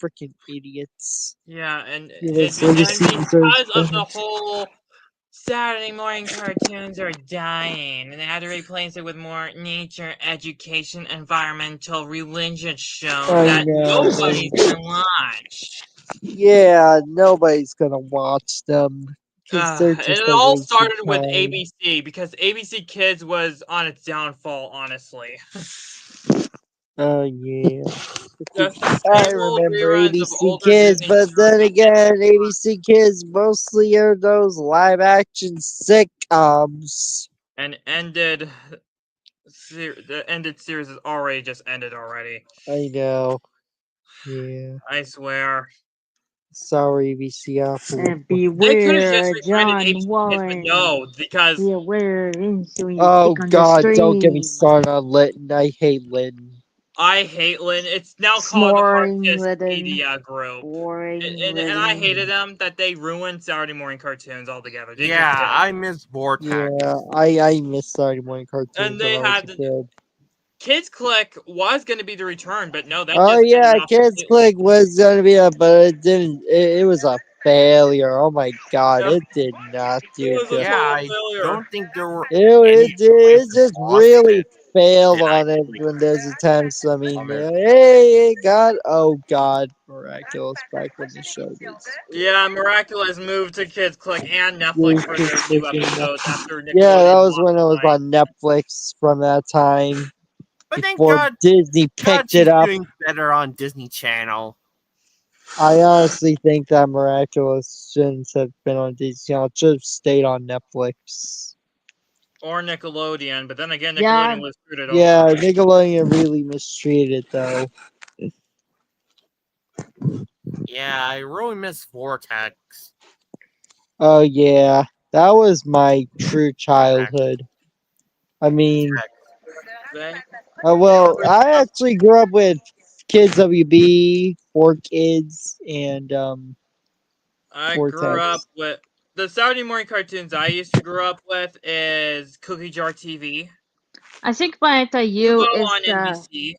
Speaker 2: Freaking idiots.
Speaker 1: Yeah, and
Speaker 2: Yes,
Speaker 1: and
Speaker 2: legacy deserves
Speaker 1: because of the
Speaker 2: better.
Speaker 1: whole Saturday morning cartoons are dying, and they had to replace it with more nature, education, environmental, religious shows
Speaker 2: I
Speaker 1: that
Speaker 2: know.
Speaker 1: nobody's gonna watch.
Speaker 2: Yeah, nobody's gonna watch them because they're
Speaker 1: And
Speaker 2: just
Speaker 1: it
Speaker 2: a
Speaker 1: all
Speaker 2: waste of
Speaker 1: started with
Speaker 2: time.
Speaker 1: ABC because ABC Kids was on its downfall, honestly.
Speaker 2: Oh yeah.
Speaker 1: Just the
Speaker 2: I
Speaker 1: same old
Speaker 2: remember
Speaker 1: reruns of
Speaker 2: ABC
Speaker 1: older
Speaker 2: Kids,
Speaker 1: Disney
Speaker 2: but then
Speaker 1: shows.
Speaker 2: again, ABC Kids mostly are those live action sitcoms.
Speaker 1: And ended the ended series is already just ended already.
Speaker 2: I know. Yeah.
Speaker 1: I swear.
Speaker 2: Sorry, ABC Apple.
Speaker 12: And
Speaker 1: They could have just
Speaker 12: beware,
Speaker 1: rebranded
Speaker 12: John
Speaker 1: ABC Kids, but
Speaker 12: Wallen.
Speaker 1: no, because
Speaker 12: Beware, ensuing
Speaker 2: Oh
Speaker 12: stick on the
Speaker 2: god, don't get me
Speaker 12: stream.
Speaker 2: started on Litton. I hate Litton.
Speaker 1: I hate Lynn. It's now called the
Speaker 12: Snoring
Speaker 1: Harkness
Speaker 12: Litten.
Speaker 1: Media Group.
Speaker 12: Boring
Speaker 1: And I
Speaker 12: Litten.
Speaker 1: hated them that they ruined Saturday morning cartoons altogether. They
Speaker 4: Yeah,
Speaker 1: just did.
Speaker 4: I miss Vortex.
Speaker 2: Yeah, I miss Saturday morning cartoons
Speaker 1: And
Speaker 2: when
Speaker 1: they
Speaker 2: I was
Speaker 1: had
Speaker 2: a
Speaker 1: the
Speaker 2: kid.
Speaker 1: Kids Click was going to be the return, but no, that
Speaker 2: Oh
Speaker 1: just ended
Speaker 2: yeah,
Speaker 1: off
Speaker 2: Kids
Speaker 1: completely.
Speaker 2: Click was gonna be up, but it didn't. It was a failure. Oh my god,
Speaker 1: Yeah,
Speaker 2: it did not
Speaker 1: it
Speaker 2: do
Speaker 1: was a
Speaker 2: good.
Speaker 4: Yeah,
Speaker 1: total
Speaker 4: I
Speaker 1: failure.
Speaker 4: don't think there were
Speaker 2: It
Speaker 4: any
Speaker 2: it
Speaker 4: choices
Speaker 2: just
Speaker 4: lost
Speaker 2: really
Speaker 4: it.
Speaker 2: failed
Speaker 4: And I
Speaker 2: on it
Speaker 4: believe
Speaker 2: when there's attempts. I mean,
Speaker 4: Bummer.
Speaker 2: hey, it got miraculous back when the show was.
Speaker 1: Yeah, Miraculous moved to Kids Click and Netflix
Speaker 2: Really
Speaker 1: for
Speaker 2: Kids
Speaker 1: their
Speaker 2: Click
Speaker 1: new
Speaker 2: and
Speaker 1: episodes
Speaker 2: Netflix.
Speaker 1: after
Speaker 2: Yeah, that
Speaker 1: Nickelodeon
Speaker 2: was
Speaker 1: bought
Speaker 2: when it was
Speaker 1: the rights.
Speaker 2: on Netflix from that time.
Speaker 4: But thank
Speaker 2: Before
Speaker 4: God,
Speaker 2: Disney picked it
Speaker 4: she's
Speaker 2: up.
Speaker 4: doing better on Disney Channel.
Speaker 2: I honestly think that Miraculous shouldn't have been on Disney Channel. It should have stayed on Netflix.
Speaker 1: Or Nickelodeon, but then again,
Speaker 12: Yeah.
Speaker 1: Nickelodeon was screwed it
Speaker 2: Yeah,
Speaker 1: over.
Speaker 2: Nickelodeon really mistreated though.
Speaker 4: Yeah, I really miss Vortex.
Speaker 2: Oh yeah, that was my true childhood. I mean, well, I actually grew up with Kids WB, 4Kids, and
Speaker 1: I grew up
Speaker 2: Vortex.
Speaker 1: with the Saturday morning cartoons I used to grow up with is Cookie Jar TV,
Speaker 12: I think Planeta
Speaker 1: Hugo
Speaker 12: U is
Speaker 1: on
Speaker 12: the
Speaker 1: NBC,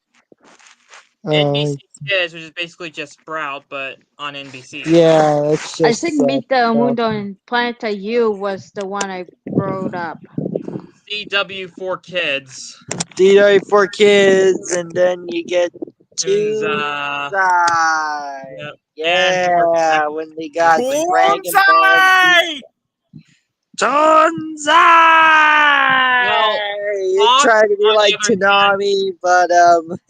Speaker 2: Uh,
Speaker 1: NBC Kids, which is basically just Sprout, but on NBC.
Speaker 2: yeah, it's
Speaker 12: I
Speaker 2: just
Speaker 12: think Vita
Speaker 2: Sprout.
Speaker 12: Mundo and Planeta U was the one I brought up.
Speaker 1: CW for Kids
Speaker 2: DW 4Kids, and then you get
Speaker 1: is
Speaker 2: Toonside.
Speaker 1: yep, and
Speaker 2: Yeah, when they got the Dragon Ball.
Speaker 4: Bonsai!
Speaker 2: Tonsai! It
Speaker 1: Fox,
Speaker 2: tried to be
Speaker 1: on the
Speaker 2: like
Speaker 1: other hand,
Speaker 2: Toonami, but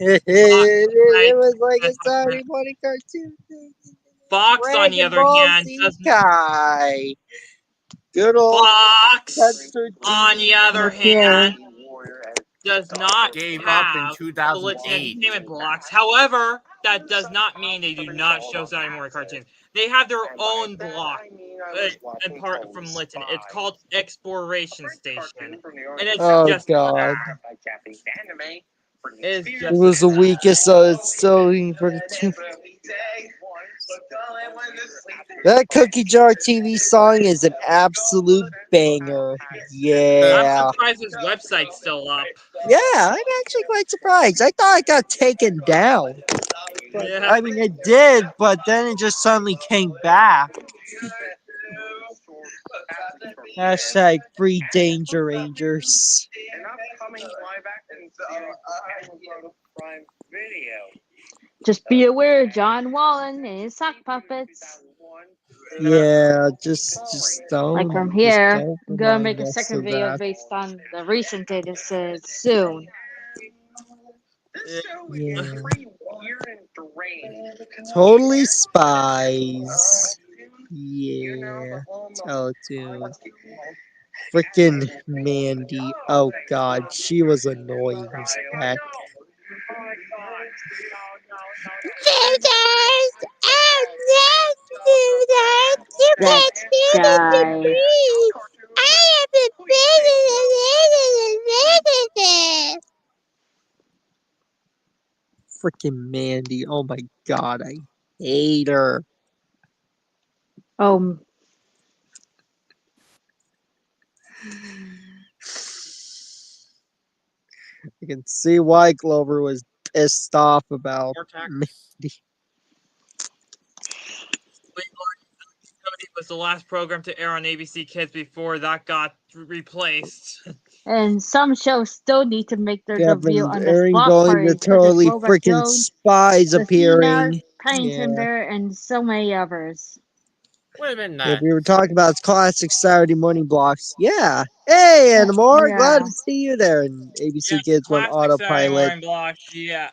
Speaker 2: it was like a Saturday morning cartoon thing.
Speaker 1: Fox, on the
Speaker 2: Dragon
Speaker 1: other
Speaker 2: Ball
Speaker 1: hand,
Speaker 2: Z
Speaker 1: doesn't.
Speaker 2: Kai. Good old
Speaker 1: Fox,
Speaker 2: Sensor
Speaker 1: on
Speaker 2: TV.
Speaker 1: the other hand, does not
Speaker 4: Gave up in
Speaker 1: have the Lit
Speaker 4: 2008.
Speaker 1: Entertainment blocks. However, that does not mean they do not show Saturday morning cartoons. They have their own block apart from Litton. It's called Exploration Station, and it's
Speaker 2: Oh
Speaker 1: just
Speaker 2: god.
Speaker 1: it's
Speaker 2: It
Speaker 1: just
Speaker 2: was the weakest, so it's still for the two. That Cookie Jar TV song is an absolute banger.
Speaker 1: I'm
Speaker 2: Yeah.
Speaker 1: surprised this website's still up.
Speaker 2: Yeah, I'm actually quite surprised. I thought it got taken down. But,
Speaker 1: Yeah.
Speaker 2: I mean, it did, but then it just suddenly came back. Hashtag free Danger Rangers.
Speaker 12: Just be aware, John Wallen and his sock puppets.
Speaker 2: Yeah, just don't.
Speaker 12: Like from
Speaker 2: Just
Speaker 12: here,
Speaker 2: don't
Speaker 12: I'm gonna
Speaker 2: remind
Speaker 12: make a
Speaker 2: us
Speaker 12: second
Speaker 2: of
Speaker 12: video
Speaker 2: that.
Speaker 12: based on the recent data said soon.
Speaker 2: Yeah. Totally Spies. Yeah. Teletoon. Frickin' Mandy. Oh god, she was annoying as heck.
Speaker 9: You can't steal it for free. I have a
Speaker 2: Frickin' Mandy. Oh my god, I hate her.
Speaker 9: Oh,
Speaker 2: I can see why Clover was pissed off about Mandy.
Speaker 1: It was the last program to air on ABC Kids before that got replaced.
Speaker 9: and some shows still need to make their debut
Speaker 2: Kevin's
Speaker 9: on the
Speaker 2: airing
Speaker 9: block
Speaker 2: going
Speaker 9: party
Speaker 2: to
Speaker 9: such as
Speaker 2: totally
Speaker 9: Robot
Speaker 2: frickin'
Speaker 9: Jones,
Speaker 2: Spies
Speaker 9: the
Speaker 2: appearing.
Speaker 9: Seanard, Paddington
Speaker 2: Yeah.
Speaker 9: Bear, and so many others.
Speaker 4: Would have been
Speaker 2: If
Speaker 4: nice.
Speaker 2: we were talking about classic Saturday morning blocks, yeah. Hey, Animore, glad
Speaker 9: Yeah.
Speaker 2: to see you there. And ABC
Speaker 1: Yeah,
Speaker 2: Kids went
Speaker 1: classic Saturday
Speaker 2: autopilot.
Speaker 1: morning blocks, yeah.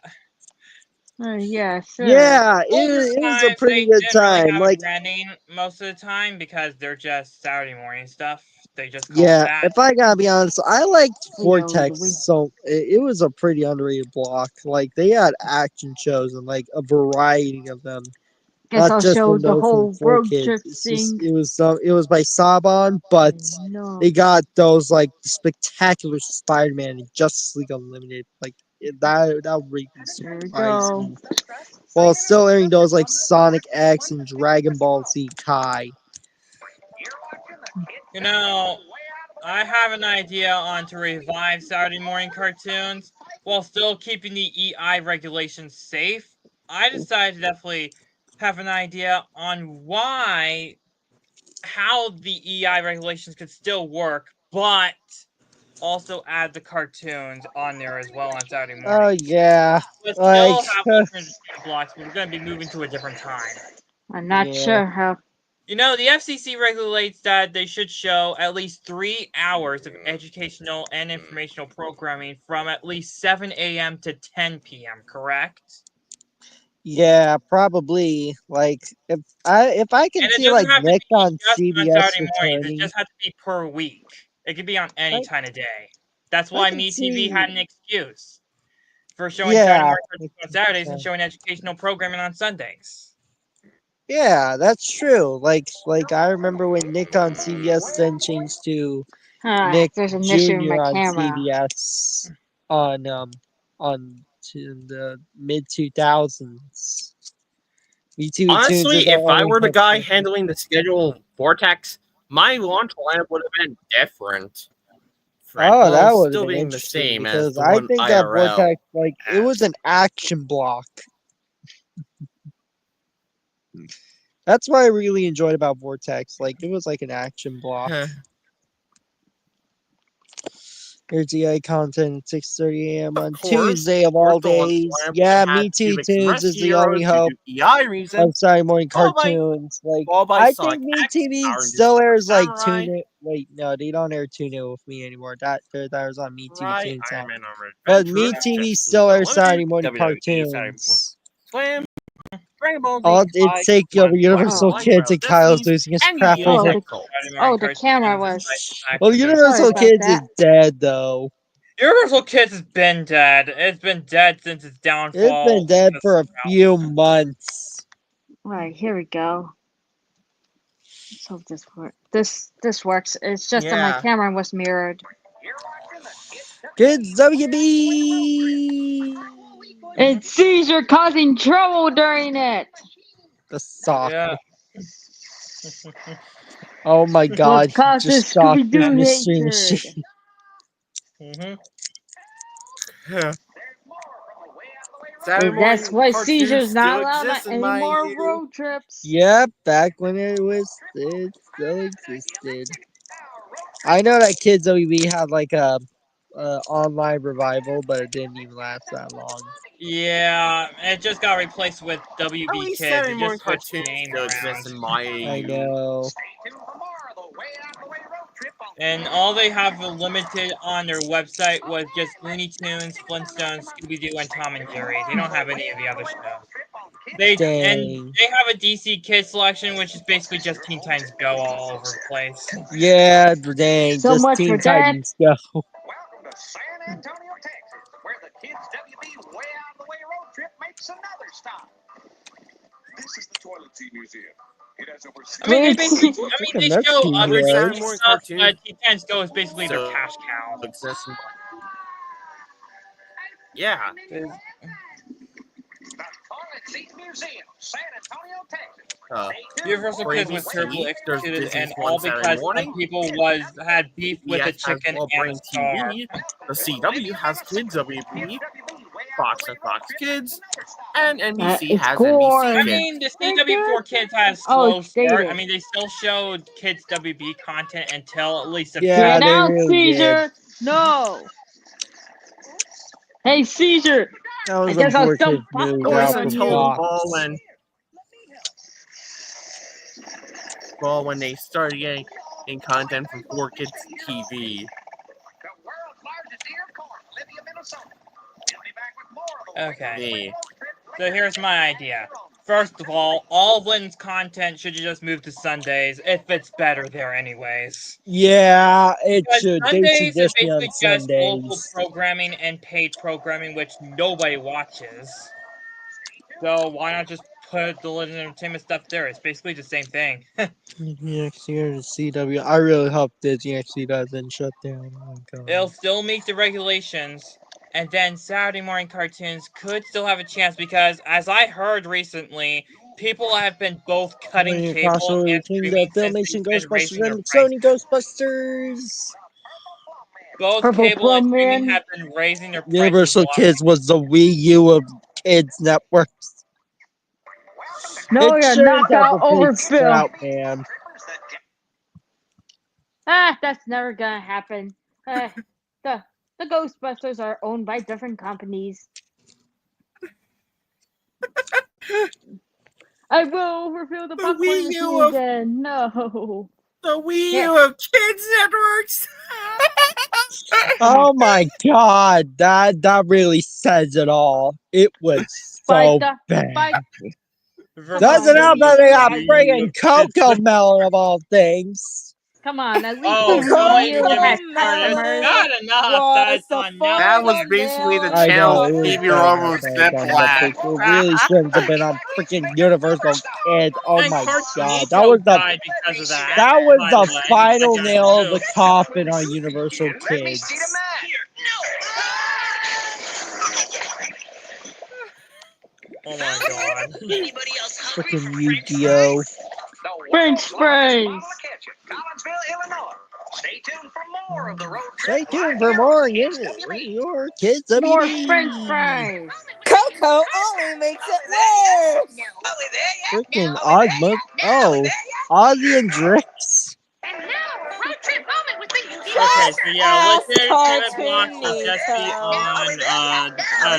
Speaker 9: Yeah, sure.
Speaker 2: Yeah,
Speaker 1: Older
Speaker 2: it was a
Speaker 1: times,
Speaker 2: pretty
Speaker 1: they
Speaker 2: good
Speaker 1: didn't really
Speaker 2: time.
Speaker 1: have
Speaker 2: Like,
Speaker 1: a branding most of the time because they're just Saturday morning stuff. They just call
Speaker 2: yeah,
Speaker 1: it that.
Speaker 2: if I gotta be honest, I liked Vortex
Speaker 9: we-
Speaker 2: so it was a pretty underrated block. Like they had action shows and like a variety of them.
Speaker 9: It's
Speaker 2: Not just
Speaker 9: also
Speaker 2: when
Speaker 9: the
Speaker 2: those from
Speaker 9: whole
Speaker 2: 4
Speaker 9: road
Speaker 2: kids.
Speaker 9: trip
Speaker 2: It's just,
Speaker 9: thing.
Speaker 2: it was by Saban, but
Speaker 9: No.
Speaker 2: they got those like spectacular Spider-Man and Justice League Unlimited. Like that really surprised me. While still airing those like Sonic X and Dragon Ball Z Kai.
Speaker 1: You know, I have an idea on to revive Saturday morning cartoons while still keeping the EI regulations safe. I decided to definitely have an idea on how the EI regulations could still work, but also add the cartoons on there as well on Saturday morning.
Speaker 2: Oh yeah,
Speaker 1: But
Speaker 2: like
Speaker 1: still have alternate blocks, but we're going to be moving to a different time.
Speaker 9: I'm not sure how.
Speaker 1: You know, the FCC regulates that they should show at least 3 hours of educational and informational programming from at least 7 a.m. to 10 p.m., correct?
Speaker 2: yeah, probably. Like if I can
Speaker 1: And it
Speaker 2: see
Speaker 1: doesn't
Speaker 2: like
Speaker 1: have to
Speaker 2: Nick
Speaker 1: be
Speaker 2: on
Speaker 1: just on
Speaker 2: CBS
Speaker 1: Saturday mornings. It
Speaker 2: returning.
Speaker 1: just has to be per week. It could be on any time of day. That's
Speaker 2: I
Speaker 1: why
Speaker 2: can
Speaker 1: MeTV had an excuse for showing
Speaker 2: Yeah,
Speaker 1: Saturday morning cartoons on Saturdays
Speaker 2: yeah.
Speaker 1: and showing educational programming on Sundays.
Speaker 2: Yeah, that's true. Like I remember when Nick on CBS then changed to Nick
Speaker 9: There's an issue with
Speaker 2: Jr.
Speaker 9: my
Speaker 2: on
Speaker 9: camera.
Speaker 2: CBS on to the mid 2000s. MeTV
Speaker 4: Honestly,
Speaker 2: Tunes is
Speaker 4: if
Speaker 2: our
Speaker 4: I
Speaker 2: only
Speaker 4: were the guy
Speaker 2: hook.
Speaker 4: handling the schedule of Vortex, my launch lineup would have been different.
Speaker 2: Oh, that
Speaker 4: While
Speaker 2: would have
Speaker 4: still
Speaker 2: been
Speaker 4: being the
Speaker 2: interesting
Speaker 4: same as
Speaker 2: because
Speaker 4: the
Speaker 2: I
Speaker 4: one
Speaker 2: think that
Speaker 4: IRL.
Speaker 2: Vortex, like, it was an action block. That's what I really enjoyed about Vortex. Like, it was like an action block. Here's EA content at 6:30 a.m. on Tuesday of all days. Yeah, Me Too Tunes is the only hope of Saturday morning cartoons. Like, I think Me TV still airs like Tune It. Wait, no, they don't air Tune It with me anymore. That was on Me TV Tunes now. But Me TV still airs Saturday morning cartoons.
Speaker 4: Swim, Dragon Ball Z,
Speaker 2: All it's taking over Universal
Speaker 4: Wild
Speaker 2: Kids and Kyle's
Speaker 4: Destinies,
Speaker 2: losing his
Speaker 4: and
Speaker 2: crap
Speaker 4: Yu-Gi-Oh!
Speaker 2: over.
Speaker 9: The camera was.
Speaker 2: Well, Universal
Speaker 9: about
Speaker 2: Kids
Speaker 9: that.
Speaker 2: is dead though.
Speaker 1: Universal Kids has been dead. It's been dead since its downfall.
Speaker 2: It's been dead for a few months.
Speaker 9: Right, here we go. Let's hope this works. This works. It's just that my
Speaker 2: Yeah.
Speaker 9: camera was mirrored.
Speaker 2: Kids WB.
Speaker 9: It's seizure causing trouble during it.
Speaker 2: The sock.
Speaker 1: Yeah.
Speaker 2: Oh my god, he
Speaker 9: causes
Speaker 2: just shocked his
Speaker 9: Scooby-Doo
Speaker 2: mystery
Speaker 9: hatred.
Speaker 2: machine.
Speaker 9: That's why seizures not allowed on any more road trips.
Speaker 2: Yep, back when it still existed. I know that Kids WB had like a online revival, but it didn't even last that long.
Speaker 1: Yeah, it just got replaced with WB Kids.
Speaker 4: Saturday
Speaker 1: It
Speaker 4: morning
Speaker 1: just switched the
Speaker 4: cartoons
Speaker 1: name
Speaker 4: still
Speaker 1: around.
Speaker 4: exist in my
Speaker 2: I know.
Speaker 1: And all they have limited on their website was just Looney Tunes, Flintstones, Scooby-Doo, and Tom and Jerry. They don't have any of the other shows. They have a DC Kids selection, which is basically just Teen Titans Go all over the place.
Speaker 2: Yeah, dang,
Speaker 9: So
Speaker 2: just
Speaker 9: much
Speaker 2: Teen
Speaker 9: for that.
Speaker 2: Titans Go.
Speaker 1: I mean, they basically, they show other
Speaker 2: Heroes.
Speaker 1: Saturday morning stuff, but Teen Titans Go is basically their cash cow.
Speaker 4: Yeah.
Speaker 1: Universal Kids was terribly
Speaker 4: there's
Speaker 1: executed,
Speaker 4: Disney's
Speaker 1: and
Speaker 4: One
Speaker 1: all
Speaker 4: Saturday
Speaker 1: because
Speaker 4: Morning.
Speaker 1: some people had beef with the chicken and the star.
Speaker 4: The CW has Kids WB, Fox and Fox Kids, and NBC has NBC
Speaker 1: I
Speaker 4: Kids.
Speaker 1: mean, the CW4 Kids had a slow start. I mean, they still showed Kids WB content until at least a
Speaker 2: Yeah,
Speaker 9: Get
Speaker 2: they
Speaker 9: out,
Speaker 2: really
Speaker 9: Caesar! No! Hey, Caesar!
Speaker 2: That was
Speaker 9: I guess I'll
Speaker 2: a
Speaker 9: dump
Speaker 2: move
Speaker 9: popcorn
Speaker 2: out
Speaker 9: on
Speaker 2: from
Speaker 9: you.
Speaker 2: Fox.
Speaker 4: When they started getting content from 4Kids TV.
Speaker 1: Okay. So here's my idea. First of all of Lynn's content should just move to Sundays if it's better there anyways.
Speaker 2: Yeah, it
Speaker 1: Because
Speaker 2: should. They
Speaker 1: Sundays
Speaker 2: should
Speaker 1: is
Speaker 2: just be on
Speaker 1: basically just local
Speaker 2: Sundays.
Speaker 1: programming and paid programming, which nobody watches. So why not just put the Lynn Entertainment stuff there? It's basically the same thing.
Speaker 2: Disney XD or CW. I really hope Disney XD doesn't shut down. Oh my god.
Speaker 1: It'll still meet the regulations, and then Saturday morning cartoons could still have a chance because, as I heard recently, people have been both cutting
Speaker 2: Running
Speaker 1: cable
Speaker 2: across over
Speaker 1: and
Speaker 2: between
Speaker 1: streaming
Speaker 2: the
Speaker 1: since
Speaker 2: Filmation
Speaker 1: they've been raising
Speaker 2: Ghostbusters
Speaker 1: their
Speaker 2: and
Speaker 1: prices.
Speaker 2: Sony Ghostbusters.
Speaker 1: Both
Speaker 9: Purple
Speaker 1: cable and
Speaker 9: Plum
Speaker 1: streaming
Speaker 9: Man.
Speaker 1: have been raising their prices.
Speaker 2: Universal Kids was the Wii U of kids networks.
Speaker 9: No,
Speaker 2: it
Speaker 9: you're
Speaker 2: sure
Speaker 9: knocked
Speaker 2: as hell
Speaker 9: out over
Speaker 2: replaced
Speaker 9: Phil.
Speaker 2: Sprout, man.
Speaker 9: That's never gonna happen. The Ghostbusters are owned by different companies. I will refill the popcorn
Speaker 4: Wii
Speaker 9: machine
Speaker 4: U of-
Speaker 9: again. No.
Speaker 4: The Wii U of Kids Networks.
Speaker 2: Oh my god, that really says it all. It was so bad. Doesn't help that they got friggin' Coco Melon of all things.
Speaker 9: Come on, at least
Speaker 1: Oh,
Speaker 9: the
Speaker 1: don't
Speaker 9: Wii
Speaker 1: even
Speaker 9: U
Speaker 1: get me
Speaker 9: has
Speaker 1: started. It's
Speaker 9: customers.
Speaker 1: bad enough that it's on Netflix.
Speaker 4: That was basically the
Speaker 2: I
Speaker 4: channel
Speaker 2: know, it was
Speaker 4: TV
Speaker 2: bad
Speaker 4: Robo
Speaker 2: enough that
Speaker 4: Step
Speaker 2: it's on
Speaker 4: Black.
Speaker 2: Netflix. It really shouldn't have been on freaking Universal Kids. Oh
Speaker 1: And
Speaker 2: my god,
Speaker 1: Cartoonito
Speaker 2: that was the
Speaker 1: died because of that.
Speaker 2: that was
Speaker 1: by
Speaker 2: the
Speaker 1: way,
Speaker 2: final
Speaker 1: because I
Speaker 2: nail of
Speaker 1: knew.
Speaker 2: the coffin on Universal Kids.
Speaker 1: Oh my god.
Speaker 2: Freaking Yu-Gi-Oh!
Speaker 9: French fries.
Speaker 2: Stay tuned for more your kids WB.
Speaker 9: More French fries.
Speaker 12: Coco only makes it worse.
Speaker 2: Freaking Ozma. Oh, Ozzy and Drix.
Speaker 1: Okay, so yeah, Listener Entertainment Block will
Speaker 12: Cartoonito.
Speaker 1: just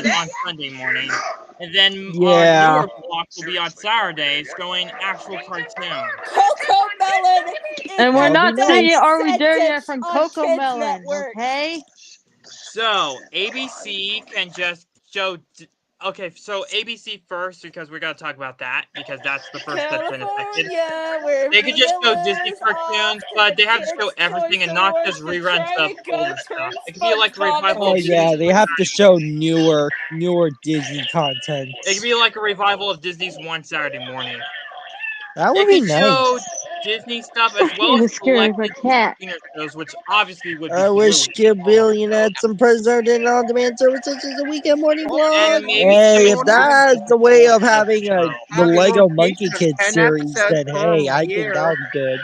Speaker 1: be on Sunday morning. And then
Speaker 2: Yeah.
Speaker 1: our newer block will be on Saturdays showing actual cartoons.
Speaker 12: Coco Melon.
Speaker 9: And we're
Speaker 2: That'll
Speaker 9: not
Speaker 2: be nice.
Speaker 9: saying are we there yet from
Speaker 12: on
Speaker 9: Coco
Speaker 12: Kids
Speaker 9: Melon,
Speaker 12: Network.
Speaker 9: okay?
Speaker 1: So ABC can just show. Okay, so ABC first because we're gonna talk about that because that's the first that's been affected.
Speaker 12: California, where
Speaker 1: They could just show
Speaker 12: Villa
Speaker 1: Disney
Speaker 12: lives
Speaker 1: cartoons,
Speaker 12: off
Speaker 1: but
Speaker 12: to
Speaker 1: they have to
Speaker 12: the
Speaker 1: show
Speaker 12: kids'
Speaker 1: everything and
Speaker 12: toy
Speaker 1: not
Speaker 12: stores
Speaker 1: just
Speaker 12: to
Speaker 1: reruns
Speaker 12: try
Speaker 1: of
Speaker 12: to go
Speaker 1: older
Speaker 12: turn
Speaker 1: stuff. It could be like a
Speaker 12: SpongeBob
Speaker 1: revival
Speaker 2: Oh
Speaker 1: of
Speaker 12: into
Speaker 2: yeah,
Speaker 1: Disney's
Speaker 2: they have to show newer Disney content.
Speaker 1: It could be like a revival of Disney's One Saturday Morning.
Speaker 2: That would
Speaker 1: It
Speaker 2: be
Speaker 1: could show
Speaker 2: nice.
Speaker 1: Disney stuff as well
Speaker 9: He
Speaker 1: as
Speaker 9: was scared of a
Speaker 1: selected
Speaker 9: cat.
Speaker 1: Disney shows, which obviously would be
Speaker 2: I wish
Speaker 1: really small.
Speaker 2: Skibbillion had some presented on-demand services as a weekend morning vlog.
Speaker 1: And maybe
Speaker 2: Hey, if
Speaker 1: some
Speaker 2: that's the way of
Speaker 1: stuff
Speaker 2: having
Speaker 1: as
Speaker 2: the
Speaker 1: well.
Speaker 2: Lego Monkey
Speaker 4: rotation of
Speaker 2: Kids
Speaker 4: 10
Speaker 2: series,
Speaker 4: episodes
Speaker 2: then
Speaker 4: per
Speaker 2: hey, I think
Speaker 4: year.
Speaker 2: that would be good.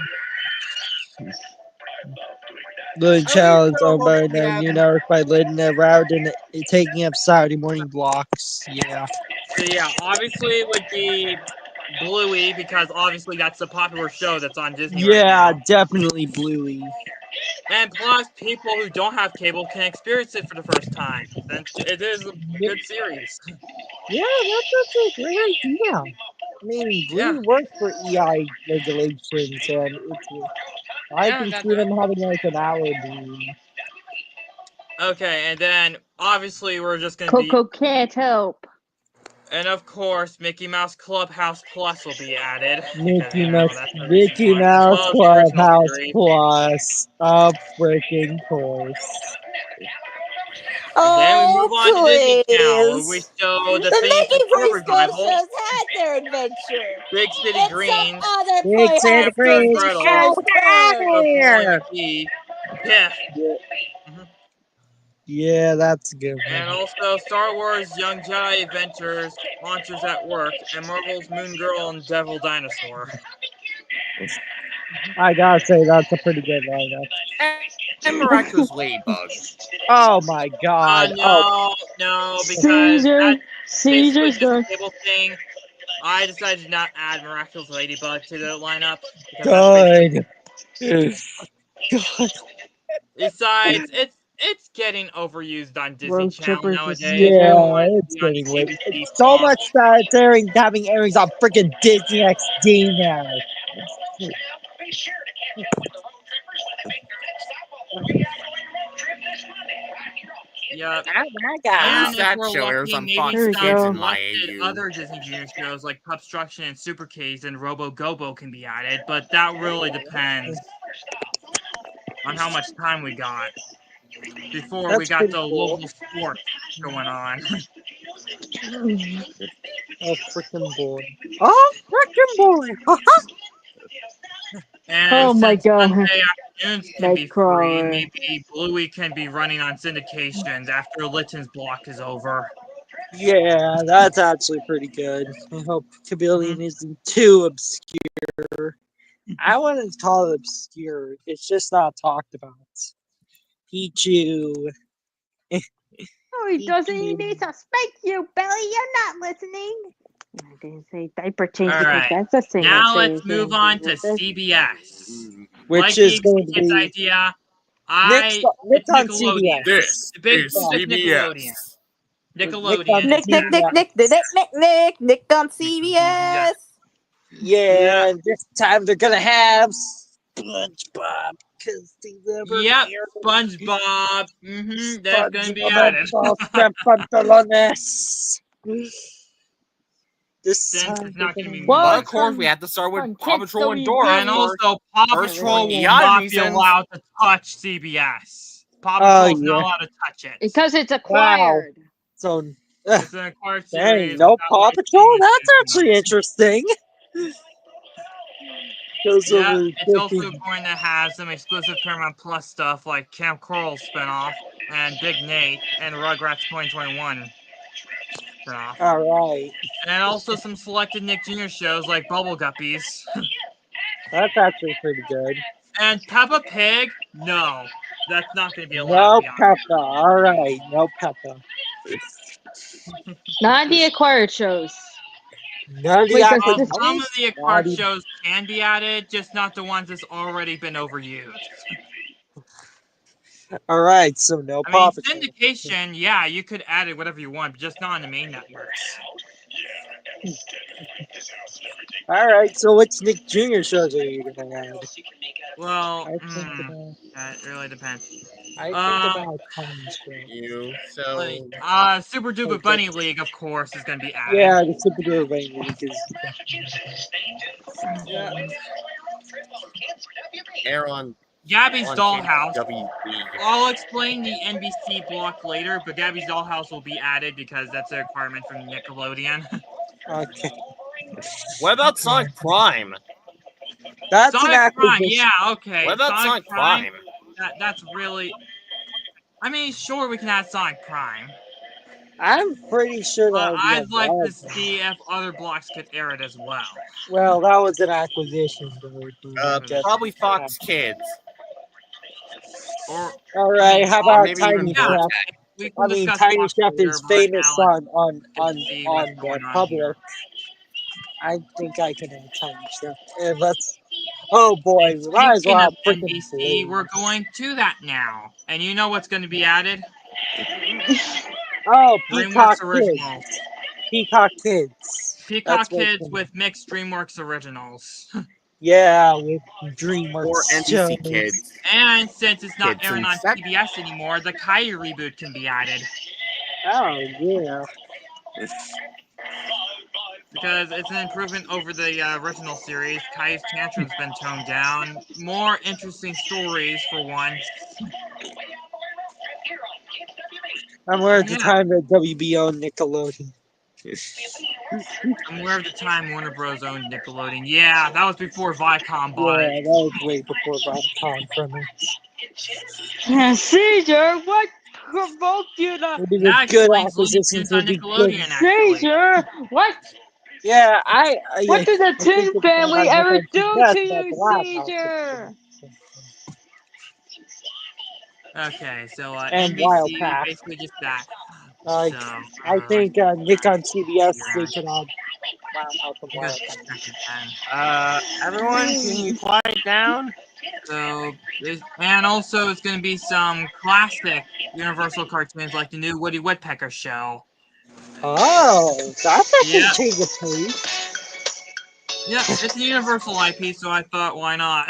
Speaker 2: The
Speaker 4: I
Speaker 2: challenge
Speaker 4: really
Speaker 2: owned by
Speaker 4: hope we
Speaker 2: the
Speaker 4: have-
Speaker 2: new network by Lyndon Rowden taking up Saturday morning blocks. Yeah.
Speaker 1: So yeah, obviously it would be Bluey because obviously that's the popular show that's on Disney right
Speaker 2: Yeah,
Speaker 1: now.
Speaker 2: definitely Bluey.
Speaker 1: And plus, people who don't have cable can experience it for the first time. And it is a good series.
Speaker 2: Yeah, that's a great idea. I mean, Bluey
Speaker 1: Yeah.
Speaker 2: works for EI regulations, and it's I
Speaker 1: Yeah,
Speaker 2: can
Speaker 1: that's
Speaker 2: see them having like an hour beam.
Speaker 1: okay, and then obviously we're just gonna be,
Speaker 9: Coco can't help.
Speaker 1: and of course Mickey Mouse Clubhouse Plus will be added because
Speaker 2: Mickey
Speaker 1: you know
Speaker 2: Mouse,
Speaker 1: that's a recent
Speaker 2: Mickey
Speaker 1: launch, as
Speaker 2: Mouse
Speaker 1: well as the original
Speaker 2: Clubhouse
Speaker 1: series.
Speaker 2: Plus, of freaking course.
Speaker 1: And then we move on to Disney Channel, where we
Speaker 12: please.
Speaker 1: show the
Speaker 12: The
Speaker 1: Phineas and
Speaker 12: Mickey
Speaker 1: Ferb
Speaker 12: Preschool
Speaker 1: revival,
Speaker 12: shows had their adventure.
Speaker 1: Big City
Speaker 12: And some
Speaker 1: Greens,
Speaker 12: other
Speaker 2: Big City
Speaker 12: Playhouse
Speaker 1: Hansel and
Speaker 2: Greens,
Speaker 12: Disney
Speaker 1: Gretel,
Speaker 12: shows
Speaker 2: get
Speaker 12: were.
Speaker 2: out
Speaker 1: Roy
Speaker 2: here!
Speaker 1: McGee, Piff,
Speaker 2: Yeah, that's a good
Speaker 1: and
Speaker 2: one.
Speaker 1: also Star Wars Young Jedi Adventures, Monsters at Work, and Marvel's Moon Girl and Devil Dinosaur.
Speaker 2: I gotta say, that's a pretty good lineup.
Speaker 4: And Miraculous Ladybug.
Speaker 2: Oh my god. Oh,
Speaker 1: No, because
Speaker 9: Caesar.
Speaker 1: that's basically
Speaker 9: Caesar's
Speaker 1: just a
Speaker 9: going.
Speaker 1: table thing. I decided to not add Miraculous Ladybug to the lineup because that's basically.
Speaker 2: God.
Speaker 1: Besides, it's getting overused on Disney
Speaker 9: Road
Speaker 1: Channel
Speaker 9: Trippers is
Speaker 1: nowadays. I
Speaker 2: Yeah,
Speaker 1: want it to
Speaker 2: it's
Speaker 1: be on
Speaker 2: getting way.
Speaker 1: ABC,
Speaker 2: It's so
Speaker 1: Fox.
Speaker 2: much that it's having airings on freaking Disney XD now.
Speaker 1: Yep.
Speaker 2: Oh my god.
Speaker 1: And if
Speaker 4: That
Speaker 1: we're
Speaker 4: show airs
Speaker 1: lucky,
Speaker 4: on
Speaker 1: maybe
Speaker 4: Fox
Speaker 9: There we
Speaker 1: some
Speaker 4: Kids
Speaker 9: go.
Speaker 4: and
Speaker 1: selected
Speaker 4: YAU.
Speaker 1: other Disney Junior shows like Pupstruction and Super K's and Robo Gobo can be added, but that really depends on how much time we got before we
Speaker 2: That's
Speaker 1: got
Speaker 2: pretty
Speaker 1: the
Speaker 2: cool.
Speaker 1: local sports going on.
Speaker 2: Oh freaking boy. Oh freaking boy.
Speaker 1: And
Speaker 9: Oh my
Speaker 1: since
Speaker 9: god.
Speaker 1: Sunday afternoons can be free,
Speaker 9: Nightcrawler.
Speaker 1: maybe Bluey can be running on syndications after Litton's block is over.
Speaker 2: Yeah, that's actually pretty good. I hope Chameleon isn't too obscure. I wouldn't call it obscure. It's just not talked about. Pichu.
Speaker 9: Oh, he doesn't. He needs to spank you, Billy. You're not listening. I didn't say diaper change because
Speaker 1: Alright,
Speaker 9: that's the same
Speaker 1: now
Speaker 9: as
Speaker 1: let's
Speaker 9: saying
Speaker 1: move on to
Speaker 9: this.
Speaker 1: CBS.
Speaker 2: Which
Speaker 1: Like
Speaker 2: is
Speaker 1: the
Speaker 2: going to
Speaker 1: kid's
Speaker 2: be
Speaker 1: idea,
Speaker 2: Nick's
Speaker 1: it's
Speaker 2: on
Speaker 1: Nickelodeon.
Speaker 2: CBS.
Speaker 1: The big
Speaker 4: is
Speaker 1: focus Nickelodeon.
Speaker 4: CBS.
Speaker 1: Nickelodeon
Speaker 12: Nick,
Speaker 1: is
Speaker 12: Nick, Nick,
Speaker 1: back.
Speaker 12: Nick on CBS.
Speaker 2: Yeah, and this time they're gonna have SpongeBob because they never
Speaker 1: Yep,
Speaker 2: aired
Speaker 1: SpongeBob. That's gonna be added.
Speaker 2: pantalones. This
Speaker 1: Since
Speaker 2: time
Speaker 1: it's
Speaker 2: they're
Speaker 1: not gonna
Speaker 2: gonna
Speaker 1: be
Speaker 4: But
Speaker 1: me.
Speaker 4: of course, we have to start with
Speaker 9: on
Speaker 4: Paw
Speaker 9: Kids
Speaker 4: Patrol and
Speaker 9: WB.
Speaker 4: Dora.
Speaker 1: And also, Paw
Speaker 4: First for
Speaker 1: Patrol will
Speaker 4: idiotic
Speaker 1: not be
Speaker 4: reasons.
Speaker 1: allowed to touch CBS. Paw
Speaker 2: Oh,
Speaker 1: Patrol's not
Speaker 2: yeah.
Speaker 1: allowed to touch it.
Speaker 9: Because it's
Speaker 2: Wow.
Speaker 9: acquired.
Speaker 2: So,
Speaker 1: It's an acquired
Speaker 2: dang,
Speaker 1: series.
Speaker 2: no
Speaker 1: without
Speaker 2: Paw
Speaker 1: licensing
Speaker 2: Patrol? That's
Speaker 1: restrictions.
Speaker 2: actually interesting. Goes
Speaker 1: Yeah,
Speaker 2: over
Speaker 1: it's also
Speaker 2: 50.
Speaker 1: going to have some exclusive Paramount Plus stuff like Camp Coral spinoff and Big Nate and Rugrats 2021 spinoff.
Speaker 2: Alright.
Speaker 1: And also some selected Nick Jr. shows like Bubble Guppies.
Speaker 2: That's actually pretty good.
Speaker 1: And Peppa Pig? No, that's not going to be allowed
Speaker 2: No
Speaker 1: to be on.
Speaker 2: Peppa. Alright, no Peppa.
Speaker 9: Not the acquired shows.
Speaker 2: None of the
Speaker 9: Wait, does
Speaker 1: Well,
Speaker 9: this-
Speaker 1: some of the acquired
Speaker 2: Naughty.
Speaker 1: shows can be added, just not the ones that's already been overused.
Speaker 2: Alright, so no
Speaker 1: I
Speaker 2: Paw
Speaker 1: mean,
Speaker 2: Patrol.
Speaker 1: syndication, yeah, you could add it whatever you want, but just not on the main networks.
Speaker 2: Alright, so which Nick Jr. shows are you gonna add?
Speaker 1: Well,
Speaker 2: I think about,
Speaker 1: that really depends.
Speaker 2: I think about Tiny Show.
Speaker 4: You so
Speaker 1: Super Duper Bunny League, of course, is going to be added.
Speaker 2: Yeah, the Super Duper Bunny League is.
Speaker 1: Yeah.
Speaker 4: air on
Speaker 1: Gabby's
Speaker 4: on
Speaker 1: Dollhouse.
Speaker 4: WB.
Speaker 1: I'll explain the NBC block later, but Gabby's Dollhouse will be added because that's a requirement from Nickelodeon.
Speaker 2: Okay.
Speaker 4: What about Sonic Prime?
Speaker 2: That's
Speaker 1: Sonic
Speaker 2: an
Speaker 1: Prime,
Speaker 2: acquisition.
Speaker 1: yeah, okay.
Speaker 4: What about Sonic Prime?
Speaker 1: That's really. I mean, sure, we can add Sonic Prime.
Speaker 2: I'm pretty sure that
Speaker 1: But
Speaker 2: would be
Speaker 1: I'd like
Speaker 2: a
Speaker 1: to see if other blocks could air it as well.
Speaker 2: Well, that was an acquisition,
Speaker 4: Probably Fox Kids.
Speaker 1: Or
Speaker 2: Alright, how about
Speaker 4: maybe even
Speaker 2: Tiny
Speaker 4: Vortex.
Speaker 2: Chef?
Speaker 1: we can
Speaker 2: I mean,
Speaker 1: discuss
Speaker 2: Tiny
Speaker 1: blocks
Speaker 2: Chef
Speaker 1: later,
Speaker 2: is
Speaker 1: but right
Speaker 2: famous
Speaker 1: now,
Speaker 2: on
Speaker 1: see what's going on
Speaker 2: Public.
Speaker 1: here.
Speaker 2: I think I can add Tiny Chef. And let's. Oh boy,
Speaker 1: And
Speaker 2: we might as
Speaker 1: speaking
Speaker 2: well
Speaker 1: of
Speaker 2: have freaking
Speaker 1: NBC, we're
Speaker 2: Blues.
Speaker 1: going to that now. And you know what's going to be added?
Speaker 2: Oh, Peacock
Speaker 1: DreamWorks Originals.
Speaker 2: Kids. Peacock Kids.
Speaker 1: Peacock
Speaker 2: That's what it's
Speaker 1: Kids
Speaker 2: gonna
Speaker 1: with mixed DreamWorks Originals.
Speaker 2: Yeah, with DreamWorks
Speaker 4: Or NBC Kids.
Speaker 1: And since it's not
Speaker 4: Kids
Speaker 1: airing
Speaker 4: and
Speaker 1: on
Speaker 4: Sex.
Speaker 1: PBS anymore, the Kai reboot can be added.
Speaker 2: Oh, yeah.
Speaker 1: Because it's an improvement over the original series. Kai's tantrum's been toned down. More interesting stories, for once.
Speaker 2: I'm aware at the
Speaker 1: Yeah.
Speaker 2: time that WB owned Nickelodeon.
Speaker 1: I'm aware of the time Warner Bros. Owned Nickelodeon. Yeah, that was before Viacom bought
Speaker 2: Yeah,
Speaker 1: it.
Speaker 2: that was way before Viacom for me.
Speaker 9: Caesar, what provoked you to...
Speaker 2: Would be
Speaker 1: That
Speaker 2: a good
Speaker 1: explains Looney
Speaker 2: acquisition
Speaker 1: Tunes
Speaker 2: to
Speaker 1: on
Speaker 2: be
Speaker 1: Nickelodeon,
Speaker 2: good.
Speaker 1: actually.
Speaker 9: Caesar, what?
Speaker 2: Yeah,
Speaker 9: What did the
Speaker 2: I think
Speaker 9: Tin
Speaker 2: it's
Speaker 9: family
Speaker 2: about
Speaker 9: ever
Speaker 2: Nick
Speaker 9: do
Speaker 2: on
Speaker 9: to
Speaker 2: CBS,
Speaker 9: you,
Speaker 2: but the last house
Speaker 9: Caesar?
Speaker 1: Okay, so
Speaker 2: and
Speaker 1: NBC,
Speaker 2: Wild Path.
Speaker 1: basically just that.
Speaker 2: Like,
Speaker 1: So,
Speaker 2: I think Nick on CBS, they could have Wild House and
Speaker 1: I'm gonna
Speaker 2: Wild Path.
Speaker 1: check again.
Speaker 4: Everyone, can you quiet down?
Speaker 1: So, and also it's going to be some classic Universal cartoons like the new Woody Woodpecker show.
Speaker 2: Oh, that's a
Speaker 1: Yeah.
Speaker 2: change of pace.
Speaker 1: Yeah, it's a Universal IP, so I thought, why not?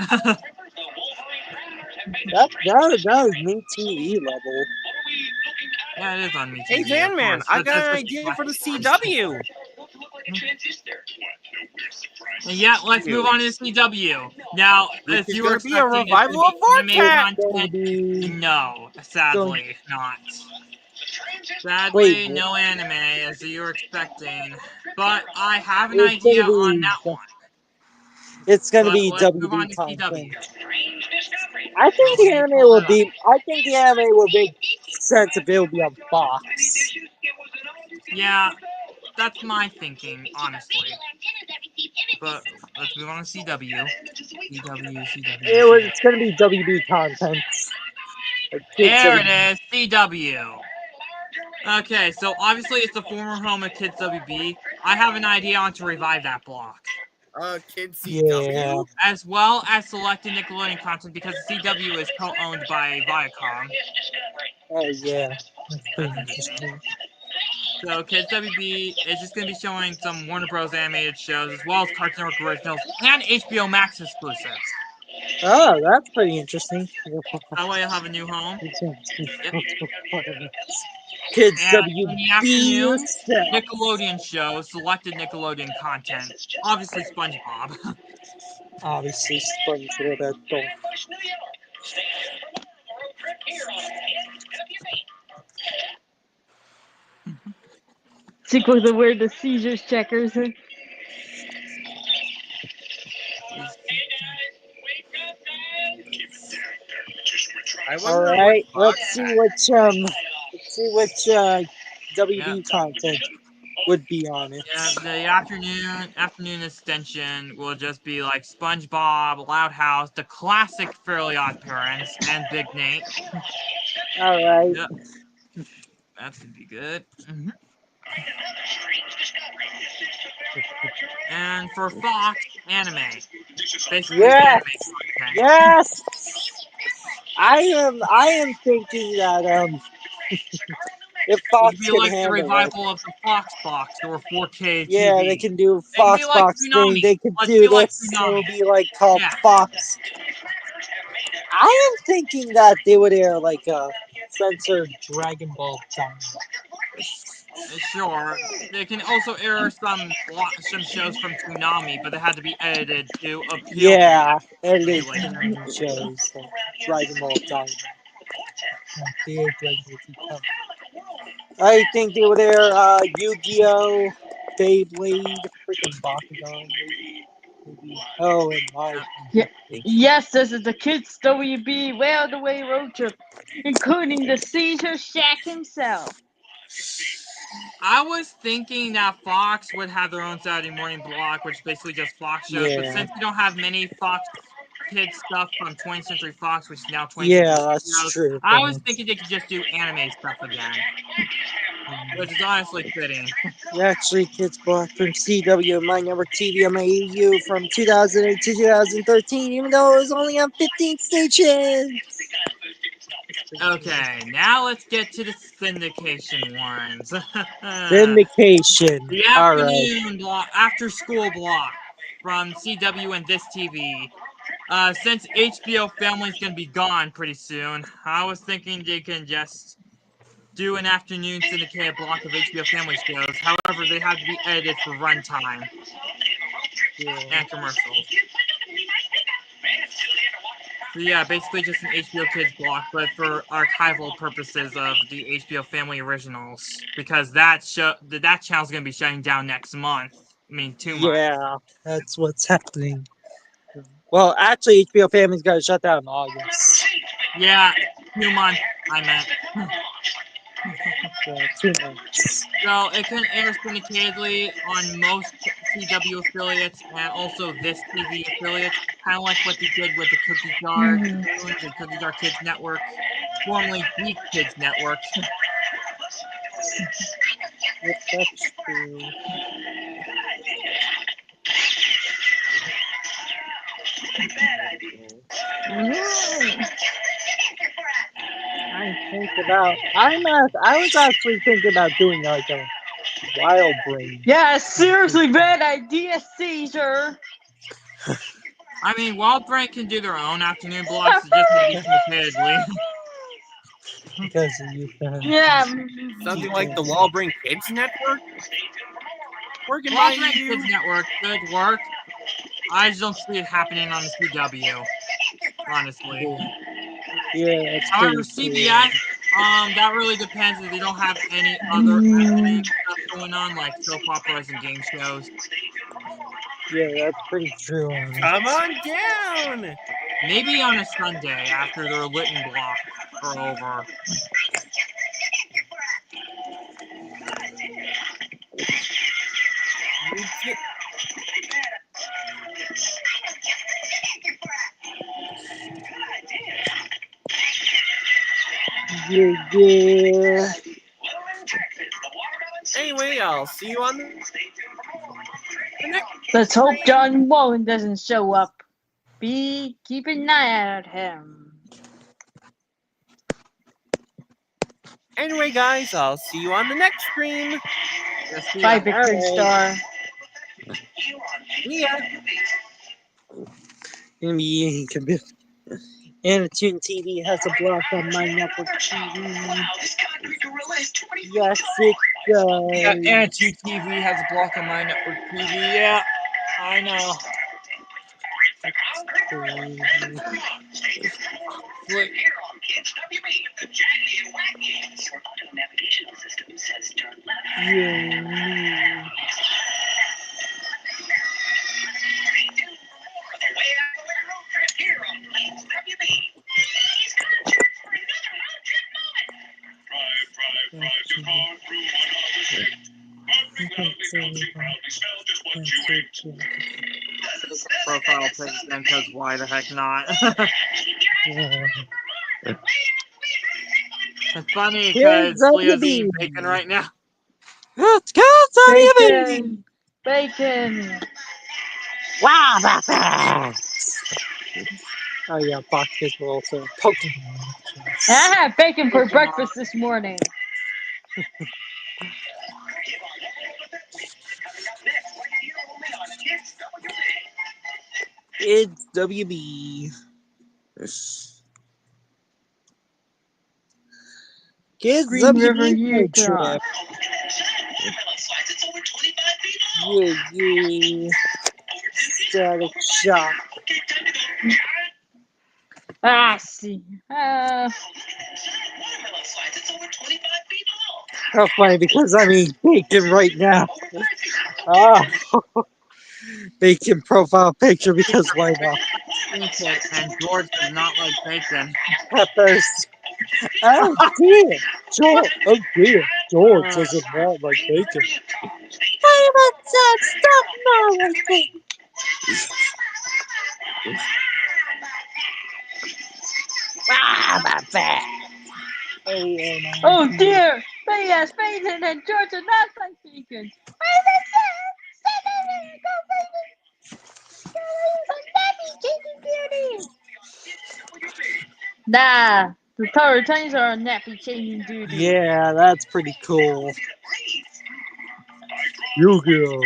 Speaker 2: That was me TV level.
Speaker 1: Yeah, it is on me.
Speaker 4: Hey, Sandman, I got an idea for the CW.
Speaker 1: Yeah, let's move on to the CW. Now,
Speaker 4: This
Speaker 1: if
Speaker 4: is
Speaker 1: you were
Speaker 4: gonna be a
Speaker 1: expecting
Speaker 4: revival of
Speaker 1: animated
Speaker 4: Vortex.
Speaker 1: content, no, sadly not.
Speaker 2: Wait,
Speaker 1: Sadly, no anime as you were expecting. But I have an
Speaker 2: it's
Speaker 1: idea
Speaker 2: gonna
Speaker 1: on
Speaker 2: be
Speaker 1: that one.
Speaker 2: it's gonna
Speaker 1: But
Speaker 2: be
Speaker 1: let's move on
Speaker 2: WB
Speaker 1: to
Speaker 2: content.
Speaker 1: CW.
Speaker 2: I think
Speaker 1: Well,
Speaker 2: the anime will be. I think the anime will make sense if it will be on Fox.
Speaker 1: Yeah, that's my thinking, honestly. But let's move on to CW.
Speaker 2: It's gonna be WB content. Like Kids
Speaker 1: There
Speaker 2: WB.
Speaker 1: it is, CW. Okay, so obviously it's the former home of Kids WB. I have an idea on to revive that block.
Speaker 4: Kids CW?
Speaker 1: As well as selected Nickelodeon content because CW is co-owned by Viacom.
Speaker 2: Oh yeah, that's pretty interesting.
Speaker 1: So Kids WB is just going to be showing some Warner Bros. Animated shows as well as Cartoon Network originals and HBO Max exclusives.
Speaker 2: Oh, that's pretty interesting.
Speaker 1: That way you'll have a new home. Yep.
Speaker 2: Kids
Speaker 1: And
Speaker 2: WB
Speaker 1: in the afternoon,
Speaker 2: stuff.
Speaker 1: Nickelodeon shows, selected Nickelodeon content. Obviously SpongeBob.
Speaker 2: Obviously, SpongeBob.
Speaker 9: Sequel to where the Caesar's checkers.
Speaker 2: All right, let's see which WB content would be on it.
Speaker 1: Yeah, the afternoon extension will just be like SpongeBob, Loud House, the classic Fairly Odd Parents, and Big Nate.
Speaker 2: All right.
Speaker 1: Yep. That's gonna be good. And for Fox, anime. Basically,
Speaker 2: Yes,
Speaker 1: anime content.
Speaker 2: yes. I am thinking that if
Speaker 1: It
Speaker 2: Fox
Speaker 1: would be
Speaker 2: can
Speaker 1: like the
Speaker 2: handle it,
Speaker 1: revival of the Fox Box or 4K TV.
Speaker 2: yeah, they can do
Speaker 1: It can
Speaker 2: Fox
Speaker 1: be like
Speaker 2: Box thing.
Speaker 1: Tsunami.
Speaker 2: They could
Speaker 1: Let's
Speaker 2: do
Speaker 1: be like
Speaker 2: this. It
Speaker 1: Tsunami.
Speaker 2: will be like called
Speaker 1: Yeah.
Speaker 2: Fox. I am thinking that they would air like a censored Dragon Ball Dynamite.
Speaker 1: Sure. They can also air some shows from Tsunami, but they had to be edited to appeal
Speaker 2: Yeah,
Speaker 1: to
Speaker 2: edited
Speaker 1: regulation.
Speaker 2: shows like Dragon Ball Dynamite. I think they would air Yu-Gi-Oh, Beyblade, freaking Bakugan. Maybe. Oh, and my.
Speaker 9: Yeah. Yes, this is the Kids WB Well the Way road trip, including the Caesar Shack himself.
Speaker 1: I was thinking that Fox would have their own Saturday morning block, which is basically just Fox shows, but
Speaker 2: Yeah.
Speaker 1: since we don't have many Fox Kids stuff from 20th Century Fox, which is now 20th
Speaker 2: Yeah,
Speaker 1: Century
Speaker 2: that's
Speaker 1: Studios,
Speaker 2: true.
Speaker 1: I was thinking they could just do anime stuff again. Which is honestly fitting.
Speaker 2: Actually, Kids Block from CW, My Network TV, MAU from 2008 to 2013, even though it was only on 15 stations.
Speaker 1: Okay, now let's get to the syndication ones.
Speaker 2: Syndication.
Speaker 1: The
Speaker 2: All right.
Speaker 1: afternoon block, after school block. from CW and This TV. Since HBO Family's gonna be gone pretty soon, I was thinking they can just do an afternoon syndicated block of HBO Family shows. However, they have to be edited for runtime and commercials. So yeah, basically just an HBO Kids block, but for archival purposes of the HBO Family originals, because that channel's gonna be shutting down next month. I mean, 2 months.
Speaker 2: Yeah, that's what's happening. Well, actually, HBO Family's got to shut down in August.
Speaker 1: Yeah, 2 months, I meant.
Speaker 2: Yeah, 2 months.
Speaker 1: So it can air syndicatedly on most CW affiliates and also This TV affiliates, kind of like what they did with the Cookie Jar Cartoons and Cookie Jar Kids Network, formerly Geek Kids Network.
Speaker 2: Yep, that's true. I was actually thinking about doing like a Wild Brain.
Speaker 9: Yeah, seriously, bad idea, Caesar.
Speaker 1: I mean, Wild Brain can do their own afternoon blocks, just maybe syndicatedly.
Speaker 2: Because of you,
Speaker 9: Yeah.
Speaker 4: Something like the Wallbrain Kids Network? Working
Speaker 1: Wild
Speaker 4: by
Speaker 1: Brain
Speaker 4: you.
Speaker 1: Kids Network could work. I just don't see it happening on the CW, honestly.
Speaker 2: Yeah, it's
Speaker 1: However,
Speaker 2: pretty
Speaker 1: CBS, that really depends if they don't have any other afternoon stuff going on, like soap operas and game shows.
Speaker 2: Yeah, that's pretty true.
Speaker 4: Come on down!
Speaker 1: Maybe on a Sunday after their Lytton block are over.
Speaker 2: Yeah.
Speaker 4: Anyway, I'll see you on the next.
Speaker 9: Let's hope John Wallen doesn't show up. Keep an eye out at him.
Speaker 4: Anyway, guys, I'll see you on the next stream.
Speaker 9: Bye, Victory Star.
Speaker 4: Yeah.
Speaker 2: Anatune TV has a block on my network TV. Yes, it does.
Speaker 1: Yeah, Anatune TV has a block on my network TV. Yeah, I know. Wait.
Speaker 2: Yeah.
Speaker 1: Profile pics then, because why the heck not? It's funny because Leo's eating bacon right now.
Speaker 2: Let's go,
Speaker 9: Bacon! Bacon!
Speaker 2: Wow, oh yeah, boxes will also Pokemon.
Speaker 9: I had bacon for breakfast this morning.
Speaker 2: It's WB. Kids
Speaker 9: Green River
Speaker 2: WB
Speaker 9: Utah.
Speaker 2: trip. Yeah. Static Shock.
Speaker 9: Ah, see.
Speaker 2: How funny because I'm eating bacon right now. Oh. Bacon profile picture because why not?
Speaker 1: And George does not like bacon.
Speaker 2: Peppers. Oh dear, George. Oh dear, George doesn't not like bacon. Hey, what's that? Stop now, like bacon. My bad.
Speaker 9: Oh dear! Yes, bacon and George are not like bacon. Nah, the Tower Titans are on nappy changing duty.
Speaker 2: Yeah, that's pretty cool. Yu-Gi-Oh!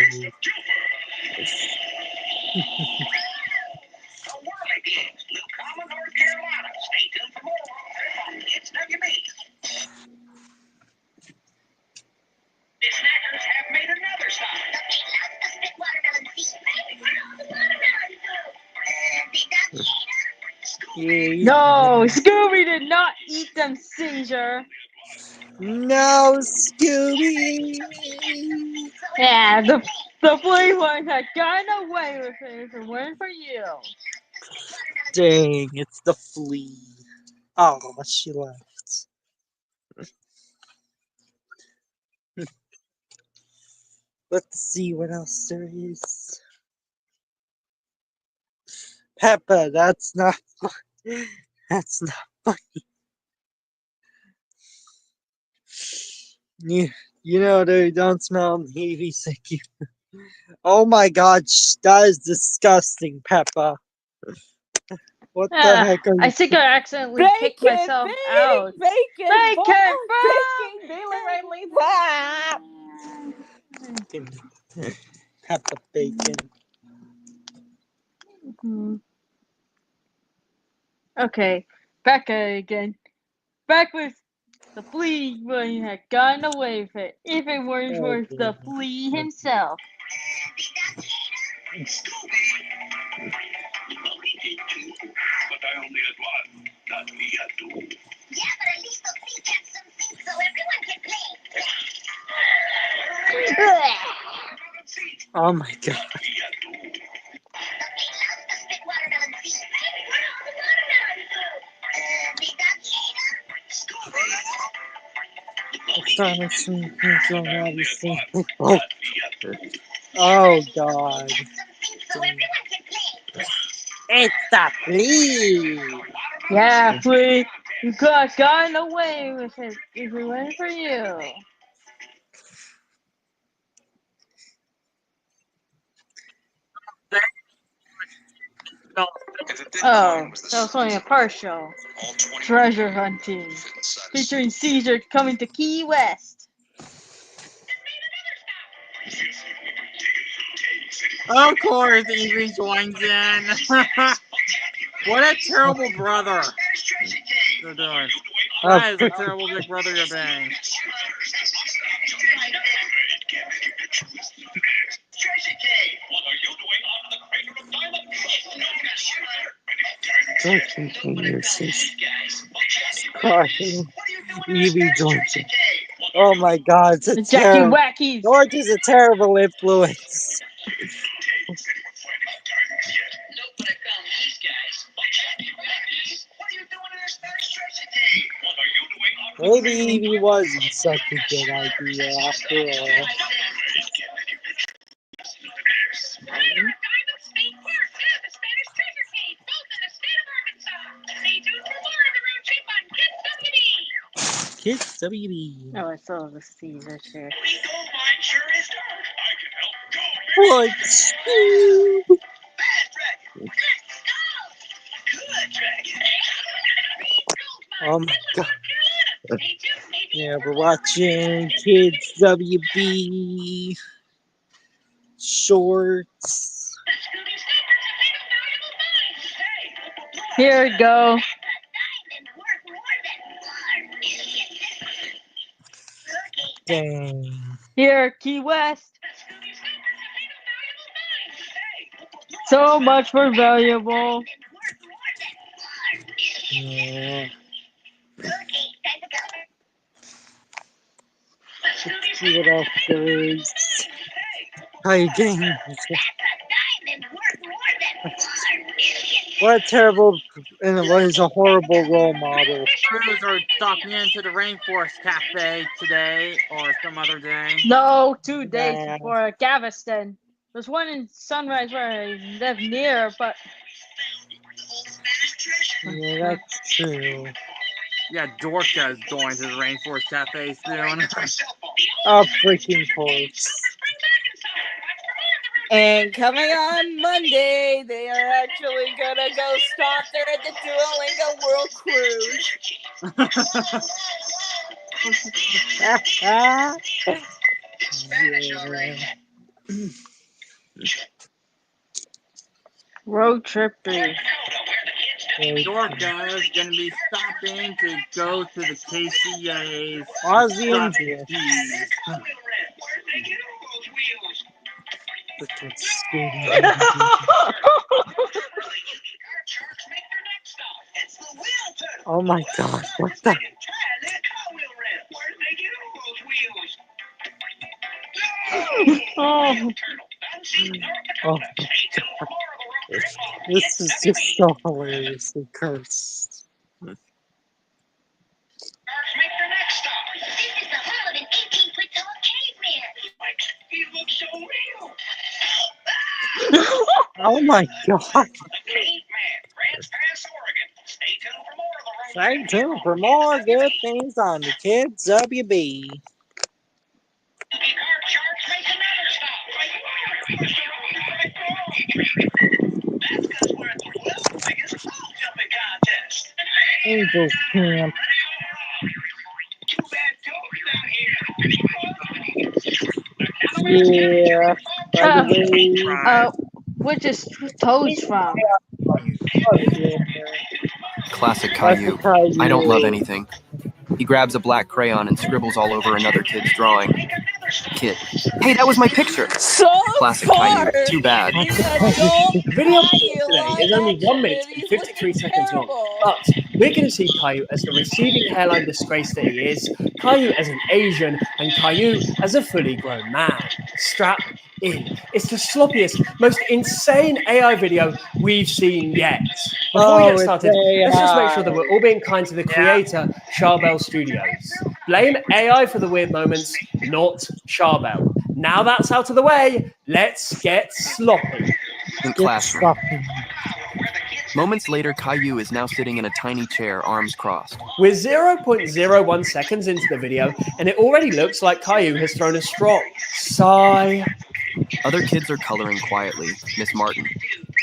Speaker 9: No, Scooby did not eat them, Caesar.
Speaker 2: No, Scooby!
Speaker 9: Yeah, the flea one had gotten away with it if it weren't for you.
Speaker 2: Dang, it's the flea. Oh, she left. Let's see what else there is. Peppa, that's not funny. That's not funny. You know, they don't smell heavy sicky. Oh my god, that is disgusting, Peppa. What the heck are you?
Speaker 9: I think I accidentally kicked myself out.
Speaker 12: Bacon!
Speaker 9: Bacon!
Speaker 12: Bacon!
Speaker 2: Peppa Bacon.
Speaker 9: Okay, back again. Back with the flea when he had gotten away with it. If it weren't for the flea himself.
Speaker 22: But I only had one. Not me had two. Yeah, but at least the flea kept some things so everyone can play.
Speaker 2: Oh my god. Next time I see you now you see. Oh god. It's the flea!
Speaker 9: Yeah, flea. You could have gotten away with it if it weren't for you. Oh, that was only a partial. Treasure hunting. Featuring Caesar coming to Key West.
Speaker 1: Of course, Evie joins in. What a terrible brother. You're doing. That is a terrible big brother you're being.
Speaker 2: Don't continue, sis. Crying. Evie joins in. Oh my god, it's a terrible. George is a terrible influence. Maybe Evie wasn't such a good idea after all. Kids WB.
Speaker 9: Oh, I saw the Caesar shirt.
Speaker 2: What? Oh my god. Yeah, we're watching Kids WB shorts.
Speaker 9: Here we go.
Speaker 2: Dang.
Speaker 9: Here, Key West. So much more valuable.
Speaker 2: Yeah. Let's see what else there is. Hi, dang. What a terrible, and it was a horrible role model.
Speaker 1: Crews are stopping into the Rainforest Cafe today or some other day.
Speaker 9: No, 2 days before Galveston. There's one in Sunrise where I live near, but...
Speaker 2: Yeah, that's true.
Speaker 1: Yeah, Dorka is going to the Rainforest Cafe soon.
Speaker 2: Of freaking course.
Speaker 12: And coming on Monday, they are actually gonna go stop there at the Duolingo World Cruise.
Speaker 9: Road tripper.
Speaker 1: Dorca is gonna be stopping to go to the KCA's
Speaker 2: Ozzy and
Speaker 1: Chuck
Speaker 2: Jill.
Speaker 1: E's.
Speaker 2: Freaking skating. Oh my god, what the?
Speaker 9: Oh.
Speaker 2: Oh my god. This is just so hilariously cursed. Oh my god. Stay tuned for more good things on the Kids WB. Angels Camp. Yeah. By the way.
Speaker 9: Which is Toad's from?
Speaker 19: Classic Caillou. I don't love anything. He grabs a black crayon and scribbles all over another kid's drawing. Kid. Hey, that was my picture!
Speaker 12: So
Speaker 19: Classic
Speaker 12: far,
Speaker 19: Caillou. Too bad.
Speaker 13: The video today is only 1 minute and 53 seconds long, but we're going to see Caillou as the receding hairline disgrace that he is, Caillou as an Asian, and Caillou as a fully grown man. Strap in. It's the sloppiest, most insane AI video we've seen yet. Before we get started, let's just make sure that we're all being kind to the creator, Charbel Studios. Blame AI for the weird moments, not Charbel. Now that's out of the way, let's get sloppy.
Speaker 19: In classroom. Moments later, Caillou is now sitting in a tiny chair, arms crossed.
Speaker 13: We're 0.01 seconds into the video, and it already looks like Caillou has thrown a straw. Sigh.
Speaker 19: Other kids are coloring quietly. Miss Martin.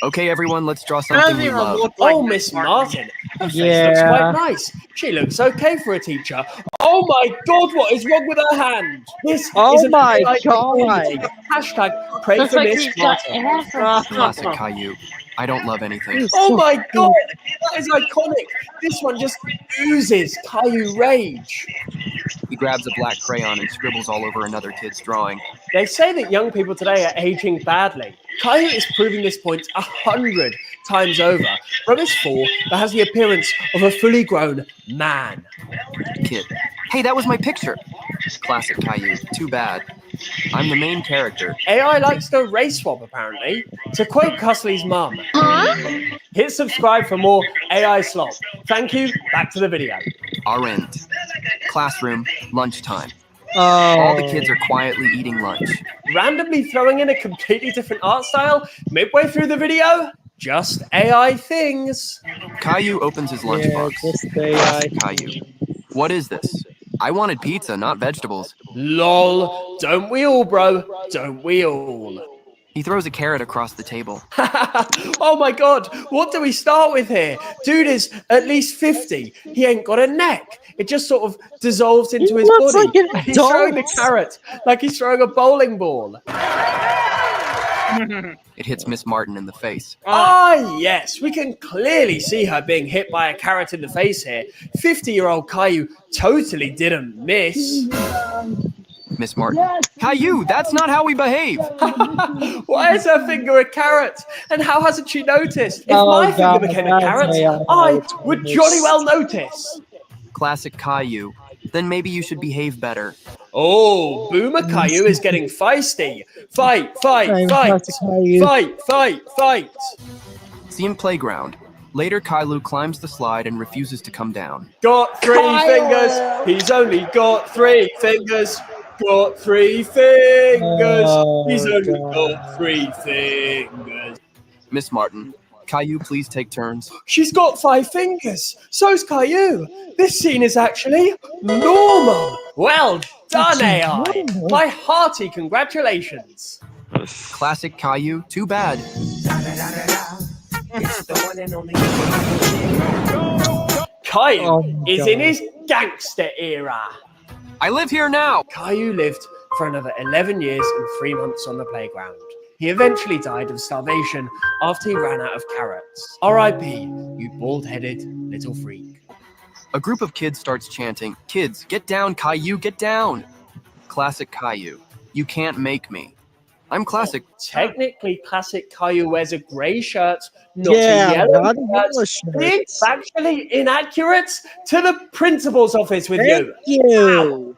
Speaker 19: Okay, everyone, let's draw something we love.
Speaker 13: Oh, Miss Martin. Her face looks quite nice. She looks okay for a teacher. Oh my god, what is wrong with her hand? This is an AI technology. Hashtag pray
Speaker 9: Looks
Speaker 13: for
Speaker 9: like
Speaker 13: Miss
Speaker 9: he's got
Speaker 13: Martin.
Speaker 19: Classic Caillou. I don't love anything.
Speaker 13: Oh my god, that is iconic. This one just oozes Caillou rage.
Speaker 19: He grabs a black crayon and scribbles all over another kid's drawing.
Speaker 13: They say that young people today are aging badly. Caillou is proving this point 100 times over from his fall that has the appearance of a fully grown man.
Speaker 19: Kid. Hey, that was my picture. Classic Caillou. Too bad. I'm the main character.
Speaker 13: AI likes to race swap, apparently. To quote Cusley's mum, hit subscribe for more AI slop. Thank you. Back to the video.
Speaker 19: Our end. Classroom. Lunchtime.
Speaker 2: Oh.
Speaker 19: All the kids are quietly eating lunch.
Speaker 13: Randomly throwing in a completely different art style midway through the video? Just AI things.
Speaker 19: Caillou opens his lunchbox.
Speaker 2: Just AI.
Speaker 19: Caillou. What is this? I wanted pizza, not vegetables.
Speaker 13: Lol. Don't we all, bro? Don't we all?
Speaker 19: He throws a carrot across the table.
Speaker 13: Oh my god, what do we start with here? Dude is at least 50. He ain't got a neck. It just sort of dissolves into his
Speaker 2: looks
Speaker 13: body.
Speaker 2: like an
Speaker 13: He's throwing the
Speaker 2: adult.
Speaker 13: carrot like he's throwing a bowling ball.
Speaker 19: It hits Miss Martin in the face.
Speaker 13: Ah, yes, we can clearly see her being hit by a carrot in the face here. 50-year-old Caillou totally didn't miss.
Speaker 19: Miss Martin. Caillou, that's not how we behave.
Speaker 13: Why is her finger a carrot? And how hasn't she noticed? If my
Speaker 2: God,
Speaker 13: finger became a
Speaker 2: that's
Speaker 13: carrot,
Speaker 2: AI.
Speaker 13: I would jolly well notice.
Speaker 19: Classic Caillou. Then maybe you should behave better.
Speaker 13: Oh, Boomer Caillou is getting feisty. Fight, fight,
Speaker 2: I'm
Speaker 13: fight.
Speaker 2: about to Caillou.
Speaker 13: Fight, fight, fight.
Speaker 19: Scene playground. Later, Caillou climbs the slide and refuses to come down.
Speaker 13: Got 3 fingers. He's only got 3 fingers. Got 3 fingers. He's only got 3 fingers.
Speaker 19: Miss Martin. Caillou, please take turns.
Speaker 13: She's got 5 fingers. So's Caillou. This scene is actually normal. Well done, AI. My hearty congratulations.
Speaker 19: Classic Caillou. Too bad.
Speaker 13: Caillou is in his gangster era.
Speaker 19: I live here now.
Speaker 13: Caillou lived for another 11 years and 3 months on the playground. He eventually died of starvation after he ran out of carrots. R.I.P., you bald-headed little freak.
Speaker 14: A group of kids starts chanting, "Kids, get down, Caillou, get down!" Classic Caillou. You can't make me. I'm classic.
Speaker 13: Technically, classic Caillou wears a grey shirt, not
Speaker 2: Yeah,
Speaker 13: a yellow
Speaker 2: not a
Speaker 13: shirt.
Speaker 2: yellow shirt.
Speaker 13: Being factually inaccurate to the principal's office with
Speaker 2: Thank
Speaker 13: you.
Speaker 2: you.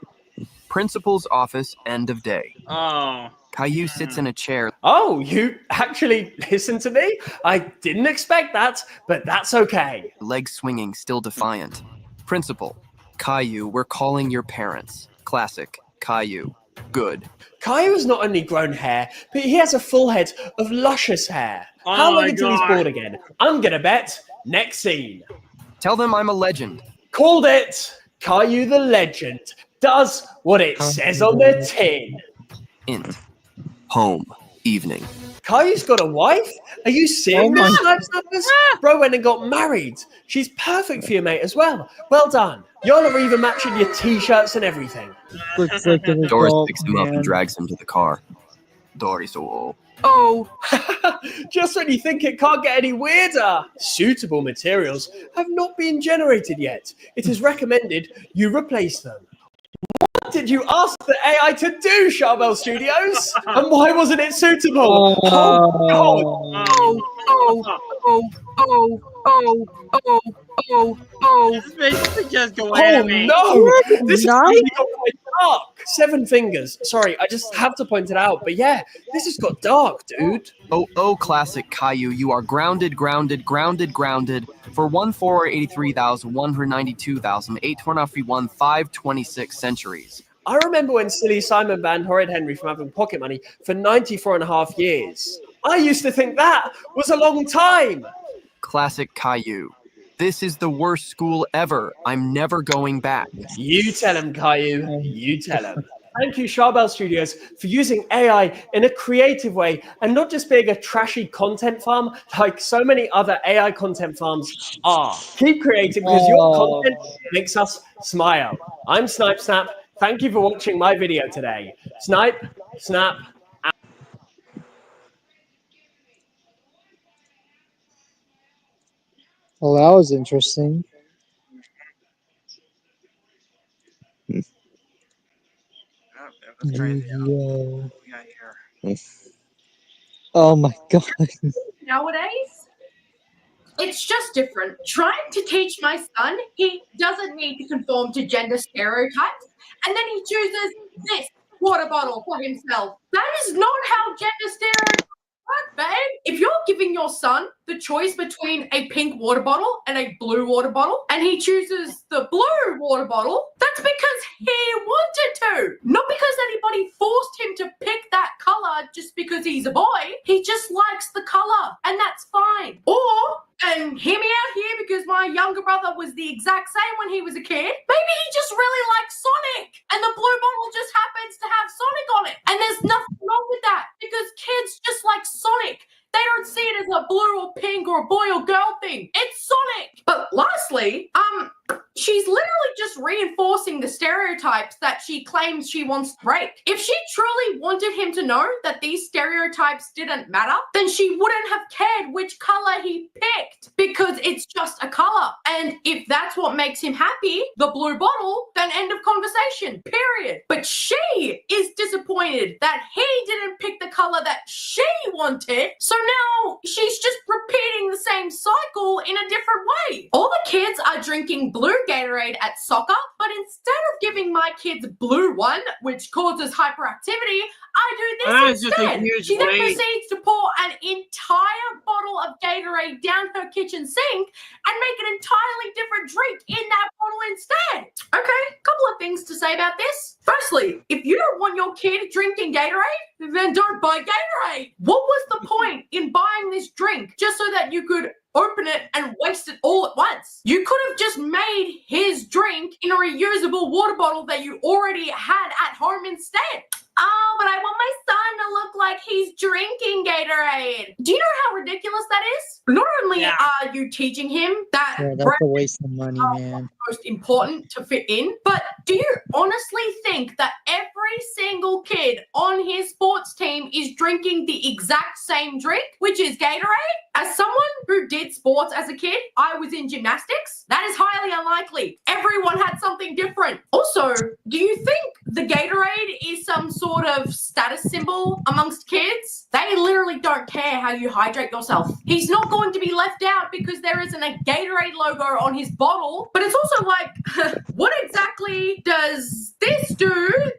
Speaker 14: Principal's office, end of day.
Speaker 1: Oh.
Speaker 14: Caillou sits in a chair.
Speaker 13: Oh, you actually listen to me? I didn't expect that, but that's okay.
Speaker 14: Legs swinging, still defiant. Principal. Caillou, we're calling your parents. Classic. Caillou. Good.
Speaker 13: Caillou has not only grown hair, but he has a full head of luscious hair.
Speaker 1: Oh
Speaker 13: How long
Speaker 1: my
Speaker 13: until he's
Speaker 1: God.
Speaker 13: bald again? I'm gonna bet next scene.
Speaker 14: Tell them I'm a legend.
Speaker 13: Called it. Caillou the legend does what it says on the tin.
Speaker 14: Int. Home. Evening.
Speaker 13: Caillou's got a wife? Are you serious? Bro went and got married. She's perfect for you, mate, as well. Well done. Y'all are even matching your t-shirts and everything.
Speaker 2: Looks like an
Speaker 14: Doris
Speaker 2: adult
Speaker 14: picks him up and
Speaker 2: man.
Speaker 14: drags him to the car. Doris, oh.
Speaker 13: Just when you think it can't get any weirder. Suitable materials have not been generated yet. It is recommended you replace them. What did you ask the AI to do, Charbel Studios? And why wasn't it suitable? Oh, God.
Speaker 1: This is basically just go
Speaker 13: Oh
Speaker 1: at me.
Speaker 13: no! This is really got quite dark. Seven fingers. Sorry, I just have to point it out. But yeah, this has got dark, dude.
Speaker 14: Oh, classic Caillou, you are grounded for 1,483,192,825 centuries.
Speaker 13: I remember when silly Simon banned Horrid Henry from having pocket money for 94.5 years. I used to think that was a long time.
Speaker 14: Classic Caillou. This is the worst school ever. I'm never going back.
Speaker 13: You tell him, Caillou. You tell him. Thank you, Charbel Studios, for using AI in a creative way and not just being a trashy content farm like so many other AI content farms are. Keep creating because your content makes us smile. I'm Snipe Snap. Thank you for watching my video today. Snipe, Snap,
Speaker 2: Well, that was interesting. Yu-Gi-Oh. Oh my god.
Speaker 15: Nowadays, it's just different. Trying to teach my son he doesn't need to conform to gender stereotypes, and then he chooses this water bottle for himself. That is not how gender stereotypes work, babe. If you're giving your son the choice between a pink water bottle and a blue water bottle, and he chooses the blue water bottle, that's because he wanted to. Not because anybody forced him to pick that color just because he's a boy. He just likes the color, and that's fine. Or, and hear me out here because my younger brother was the exact same when he was a kid, maybe he just really likes Sonic, and the blue bottle just happens to have Sonic on it. And there's nothing wrong with that because kids just like Sonic. They don't see it as a blue or pink or a boy or girl thing. It's Sonic. But lastly, she's literally just reinforcing the stereotypes that she claims she wants to break. If she truly wanted him to know that these stereotypes didn't matter, then she wouldn't have cared which color he picked because it's just a color. And if that's what makes him happy, the blue bottle, then end of conversation, period. But she is disappointed that he didn't pick the color that she wanted. So now she's just repeating the same cycle in a different way. All the kids are drinking blue Gatorade at soccer, but instead of giving my kids blue one, which causes hyperactivity, I do this instead. She then proceeds to pour an entire bottle of Gatorade down her kitchen sink and make an entirely different drink in that bottle instead. Okay, couple of things to say about this. Firstly, if you don't want your kid drinking Gatorade, then don't buy Gatorade. What was the point in buying this drink just so that you could open it and waste it all at once? You could have just made his drink in a reusable water bottle that you already had at home instead. Oh, but I want my son to look like he's drinking Gatorade. Do you know how ridiculous that is? Not only are you teaching him that
Speaker 2: Yeah, that's a waste of money, man.
Speaker 15: most important to fit in, but do you honestly think that every single kid on his sports team is drinking the exact same drink, which is Gatorade? As someone who did sports as a kid, I was in gymnastics. That is highly unlikely. Everyone had something different. Also, do you think the Gatorade is some sort of status symbol amongst kids? They literally don't care how you hydrate yourself. He's not going to be left out because there isn't a Gatorade logo on his bottle, but it's also like, what exactly does this do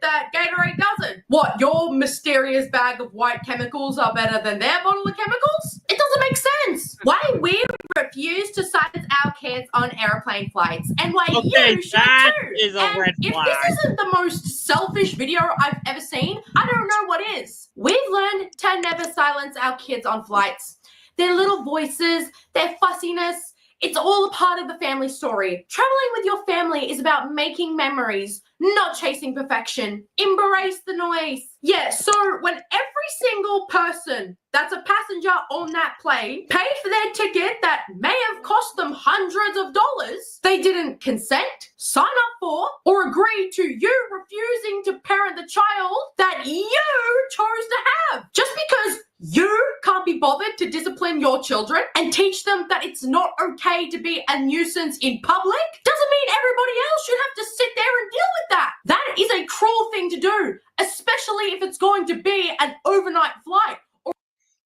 Speaker 15: that Gatorade doesn't? What, your mysterious bag of white chemicals are better than their bottle of chemicals? It doesn't make sense. Why we refuse to silence our kids on airplane flights, and why you should too.
Speaker 1: Is a
Speaker 15: and
Speaker 1: red
Speaker 15: if
Speaker 1: flag.
Speaker 15: this isn't the most selfish video I've ever seen, I don't know what is. We've learned to never silence our kids on flights. Their little voices, their fussiness, it's all a part of the family story. Traveling with your family is about making memories, not chasing perfection. Embrace the noise. Yeah, so when every single person that's a passenger on that plane paid for their ticket that may have cost them hundreds of dollars, they didn't consent, sign up for, or agree to you refusing to parent the child that you chose to have. Just because you can't be bothered to discipline your children and teach them that it's not okay to be a nuisance in public doesn't mean everybody else should have to sit there and deal with that. That is a cruel thing to do, especially if it's going to be an overnight flight.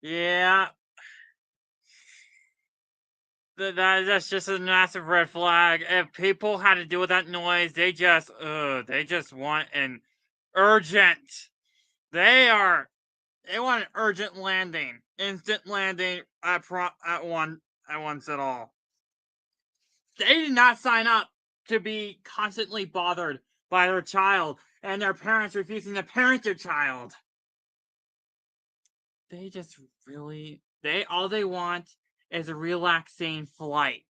Speaker 1: Yeah. That's just a massive red flag. If people had to deal with that noise, they just want an urgent. They want an urgent landing, instant landing at once at all. They did not sign up to be constantly bothered by their child and their parents refusing to parent their child. They just really, all they want is a relaxing flight.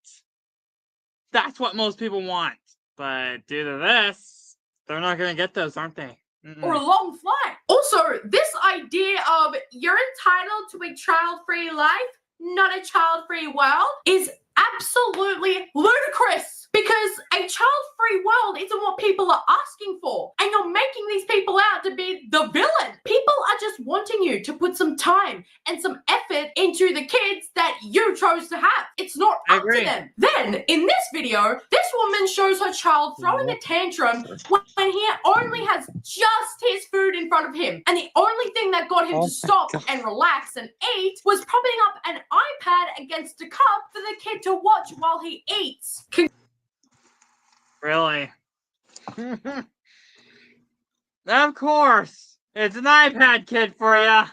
Speaker 1: That's what most people want. But due to this, they're not going to get those, aren't they?
Speaker 15: Or a long flight. Also, this idea of you're entitled to a child-free life, not a child-free world, is absolutely ludicrous. Because a child-free world isn't what people are asking for. And you're making these people out to be the villain. People are just wanting you to put some time and some effort into the kids that you chose to have. It's not up to them. Then, in this video, this woman shows her child throwing a tantrum when he only has just his food in front of him. And the only thing that got him to stop and relax and eat was propping up an iPad against a cup for the kid to watch while he eats.
Speaker 1: Really? Of course. It's an iPad kid for you.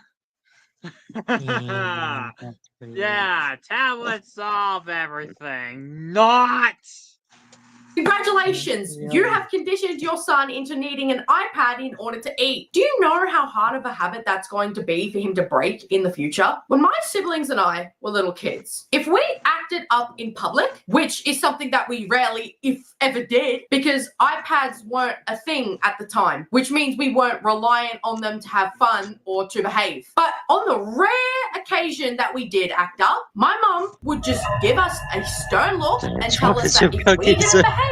Speaker 1: Yeah, tablets solve everything. Not.
Speaker 15: Congratulations, you have conditioned your son into needing an iPad in order to eat. Do you know how hard of a habit that's going to be for him to break in the future? When my siblings and I were little kids, if we acted up in public, which is something that we rarely, if ever did, because iPads weren't a thing at the time, which means we weren't reliant on them to have fun or to behave. But on the rare occasion that we did act up, my mom would just give us a stern look and tell us that if we didn't behave,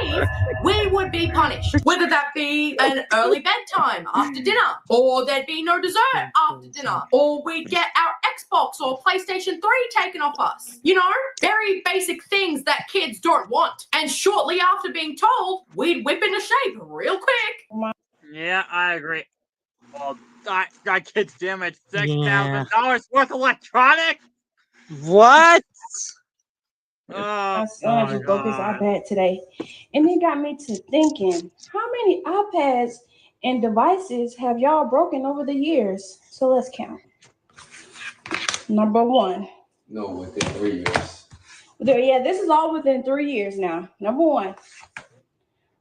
Speaker 15: we would be punished. Whether that be an early bedtime after dinner, or there'd be no dessert after dinner, or we'd get our Xbox or PlayStation 3 taken off us. You know, very basic things that kids don't want. And shortly after being told, we'd whip into shape real quick.
Speaker 1: Yeah, I agree. Well, that kid's damaged $6,000 worth of electronics?
Speaker 2: What?
Speaker 1: Oh,
Speaker 5: My son just broke his iPad today, and it got me to thinking, how many iPads and devices have y'all broken over the years? So let's count. Number one.
Speaker 16: No, within 3 years.
Speaker 5: Yeah, this is all within 3 years now. Number one.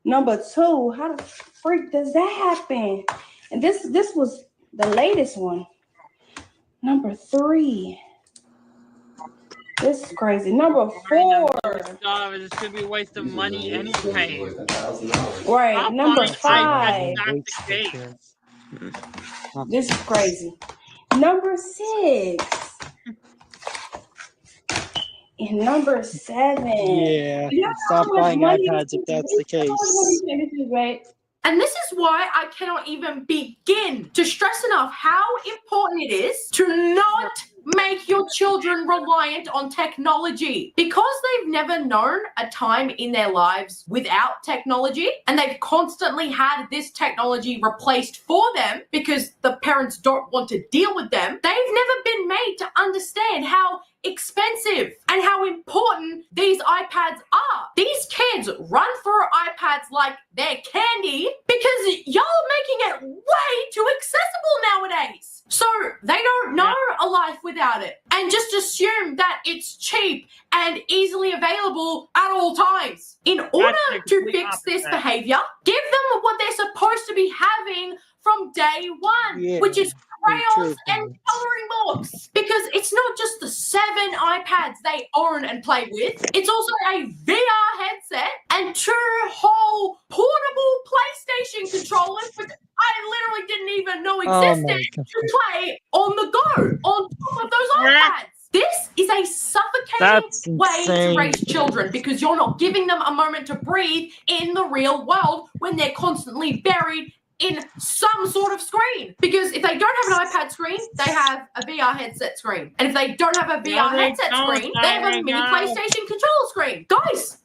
Speaker 5: Number two, how the freak does that happen? And this was the latest one. Number three. This is crazy. Number four.
Speaker 1: This should be a waste of money anyway.
Speaker 5: Right. Number five. This is crazy. Number 6. And number 7.
Speaker 2: Yeah,
Speaker 5: You know
Speaker 2: stop
Speaker 5: how much
Speaker 2: buying
Speaker 5: money
Speaker 2: iPads if that's the case.
Speaker 5: right?
Speaker 15: And this is why I cannot even begin to stress enough how important it is to not make your children reliant on technology. Because they've never known a time in their lives without technology, and they've constantly had this technology replaced for them because the parents don't want to deal with them, they've never been made to understand how expensive and how important these iPads are. These kids run through iPads like they're candy because y'all are making it way too accessible nowadays. So they don't know a life without it and just assume that it's cheap and easily available at all times. In order to fix this behavior, give them what they're supposed to be having from day one, which is crayons and coloring books. Because it's not just the 7 iPads they own and play with, it's also a VR headset and 2 whole portable PlayStation controllers, which I literally didn't even know existed, to play on the go on top of those iPads. This is a suffocating way to raise children because you're not giving them a moment to breathe in the real world when they're constantly buried in some sort of screen. Because if they don't have an iPad screen, they have a VR headset screen. And if they don't have a VR headset screen, they have a mini PlayStation controller screen. Guys,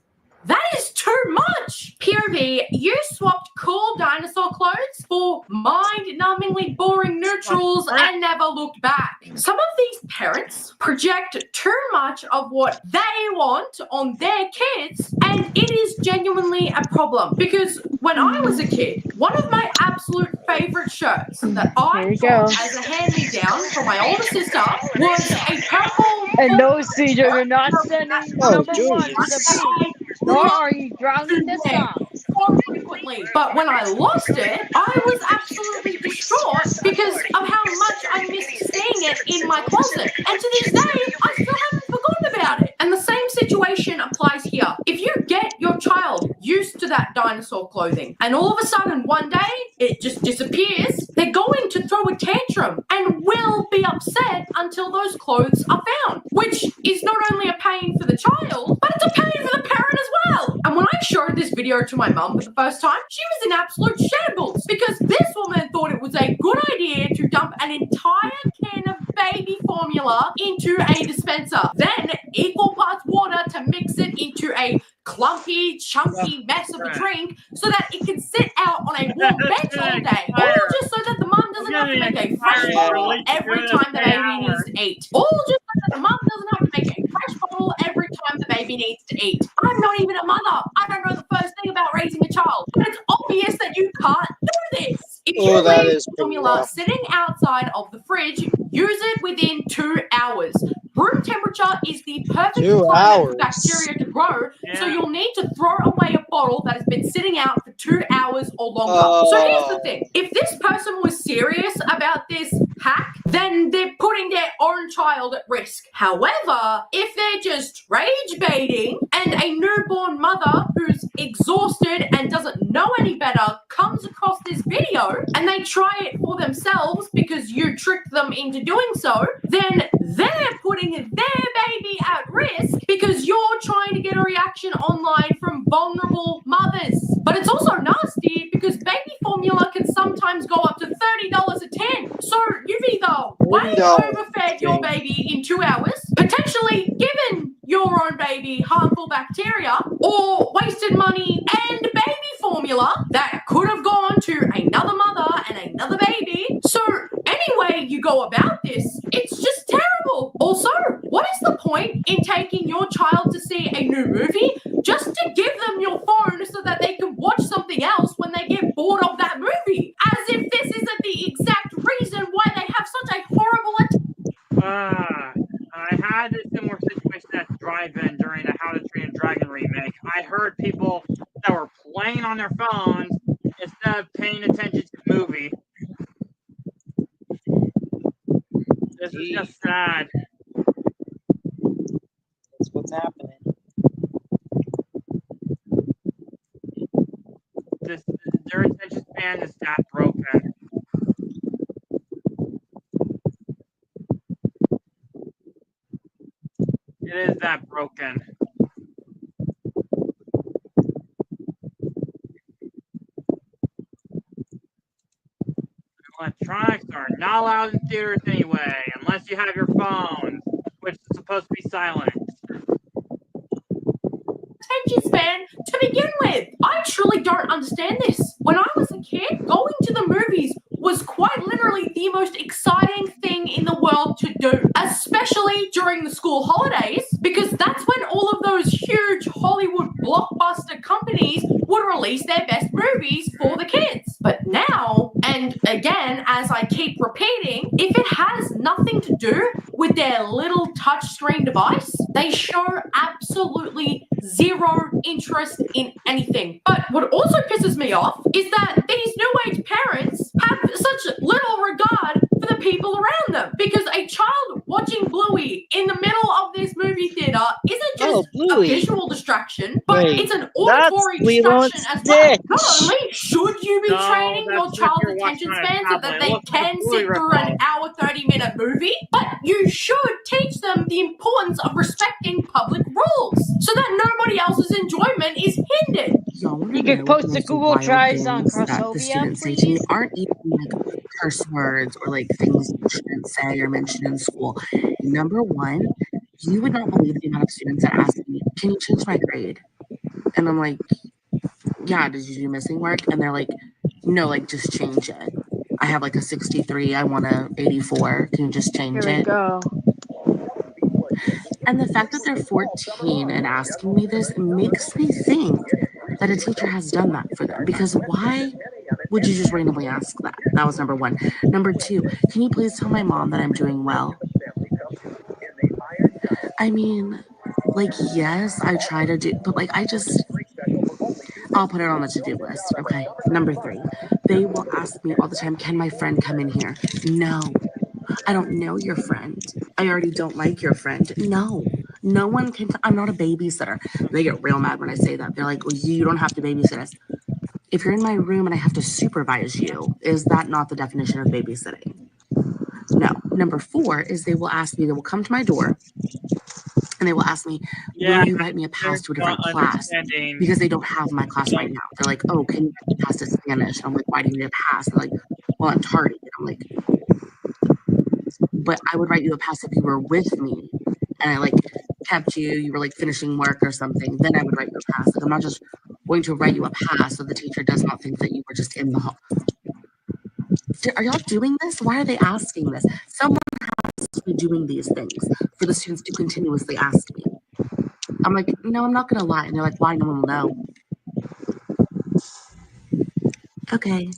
Speaker 15: that is too much. POV, you swapped cool dinosaur clothes for mind-numbingly boring neutrals and never looked back. Some of these parents project too much of what they want on their kids, and it is genuinely a problem. Because when I was a kid, one of my absolute favorite shirts that I got as a hand-me-down from my older sister was a purple...
Speaker 9: And those seeds are not sending number 1 to the beach. Nor are you drowning the song.
Speaker 15: Frequently. But when I lost it, I was absolutely distraught because of how much I missed seeing it in my closet. And to this day, I still haven't forgotten about it. And the same situation applies here. If you get your child used to that dinosaur clothing and all of a sudden one day it just disappears, they're going to throw a tantrum and will be upset until those clothes are found, which is not only a pain for the child, but it's a pain for the parent as well. And when I showed this video to my mum for the first time, she was in absolute shambles because this woman thought it was a good idea to dump an entire can of baby formula into a dispenser, then equal parts water to mix it into a clumpy, chunky mess of a drink so that it can sit out on a warm bench all day, all just so that the mum doesn't have to make a fresh bottle every time the baby needs to eat. All just so that the mum doesn't have to make a fresh bottle every time the baby needs to eat. I'm not even a mother. I don't know the first thing about raising a child, but it's obvious that you can't do this. If you leave formula sitting outside of the fridge, use it within 2 hours. Room temperature is the perfect climate for bacteria to grow, so you'll need to throw away a bottle that has been sitting out for 2 hours or longer. So here's the thing. If this person was serious about this hack, then they're putting their own child at risk. However, if they're just rage baiting and a newborn mother who's exhausted and doesn't know any better comes across this video and they try it for themselves because you tricked them into doing so, then they're putting their baby at risk because you're trying to get a reaction online from vulnerable mothers. But it's also nasty because baby formula can sometimes go up to $30 a tin. So you've either way overfed your baby in 2 hours, potentially given your own baby harmful bacteria, or wasted money and baby formula that could have gone to another mother and another baby. So anyway you go about this, it's just terrible. Also, what is the point in taking your child to see a new movie just to give them your phone so that they can watch something else when they get bored of that movie? As if this isn't the exact reason why they have such a horrible
Speaker 1: I had a similar situation at drive-in during the How to Train a Dragon remake. I heard people that were playing on their phones instead of paying attention to the movie. This is just sad.
Speaker 2: That's what's happening.
Speaker 1: Their attention span is that broken. is that broken? Electronics are not allowed in theaters anyway, unless you have your phone, which is supposed to be silent.
Speaker 15: Attention span to begin with. I truly don't understand this. When I was a kid, going to the movies was quite literally the most exciting thing in the world to do, especially during the school holidays, because that's when all of those huge Hollywood blockbuster companies would release their best movies for the kids. But now, and again, as I keep repeating, if it has nothing to do with their little touchscreen device, they show absolutely zero interest in anything. But what also pisses me off is that these new age parents have such little regard for the people around them, because a child watching Bluey in the middle of this movie theater isn't just a visual distraction, but it's an auditory distraction as well. Not only should you be training your child's attention span so that they can sit through an hour 30-minute movie, but you should teach them the importance of respecting public rules so that nobody else's enjoyment is hindered.
Speaker 9: You could post the Google Drives on
Speaker 7: that the
Speaker 9: Crossovia,
Speaker 7: students say to me
Speaker 9: please.
Speaker 7: aren't even like curse words or like things you shouldn't say or mention in school. Number one, you would not believe the amount of students that ask me, "Can you change my grade?" And I'm like, "Yeah, did you do missing work?" And they're like, "No, like just change it. I have like a 63, I want a 84. Can you just change
Speaker 9: Here we
Speaker 7: it?"
Speaker 9: go.
Speaker 7: And the fact that they're 14 and asking me this makes me think that a teacher has done that for them. Because why would you just randomly ask that? That was number one. Number two, can you please tell my mom that I'm doing well? I mean, like, yes, I try to do, but like, I'll put it on the to-do list. Okay. Number three, they will ask me all the time, "Can my friend come in here?" No. I don't know your friend. I already don't like your friend. No, no one can. I'm not a babysitter. They get real mad when I say that. They're like, "Well, you don't have to babysit us." If you're in my room and I have to supervise you, is that not the definition of babysitting? No. Number four is they will come to my door and they will ask me, "Will you write me a pass to a different class?" Because they don't have my class right now. They're like, "Oh, can you pass to Spanish?" And I'm like, "Why do you need a pass?" They're like, "Well, I'm tardy." I'm like, "But I would write you a pass if you were with me and I like kept you were like finishing work or something, then I would write you a pass. Like, I'm not just going to write you a pass so the teacher does not think that you were just in the hall." Are y'all doing this? Why are they asking this? Someone has to be doing these things for the students to continuously ask me. I'm like, "No, I'm not gonna lie." And they're like, "Why? No one will know." Okay,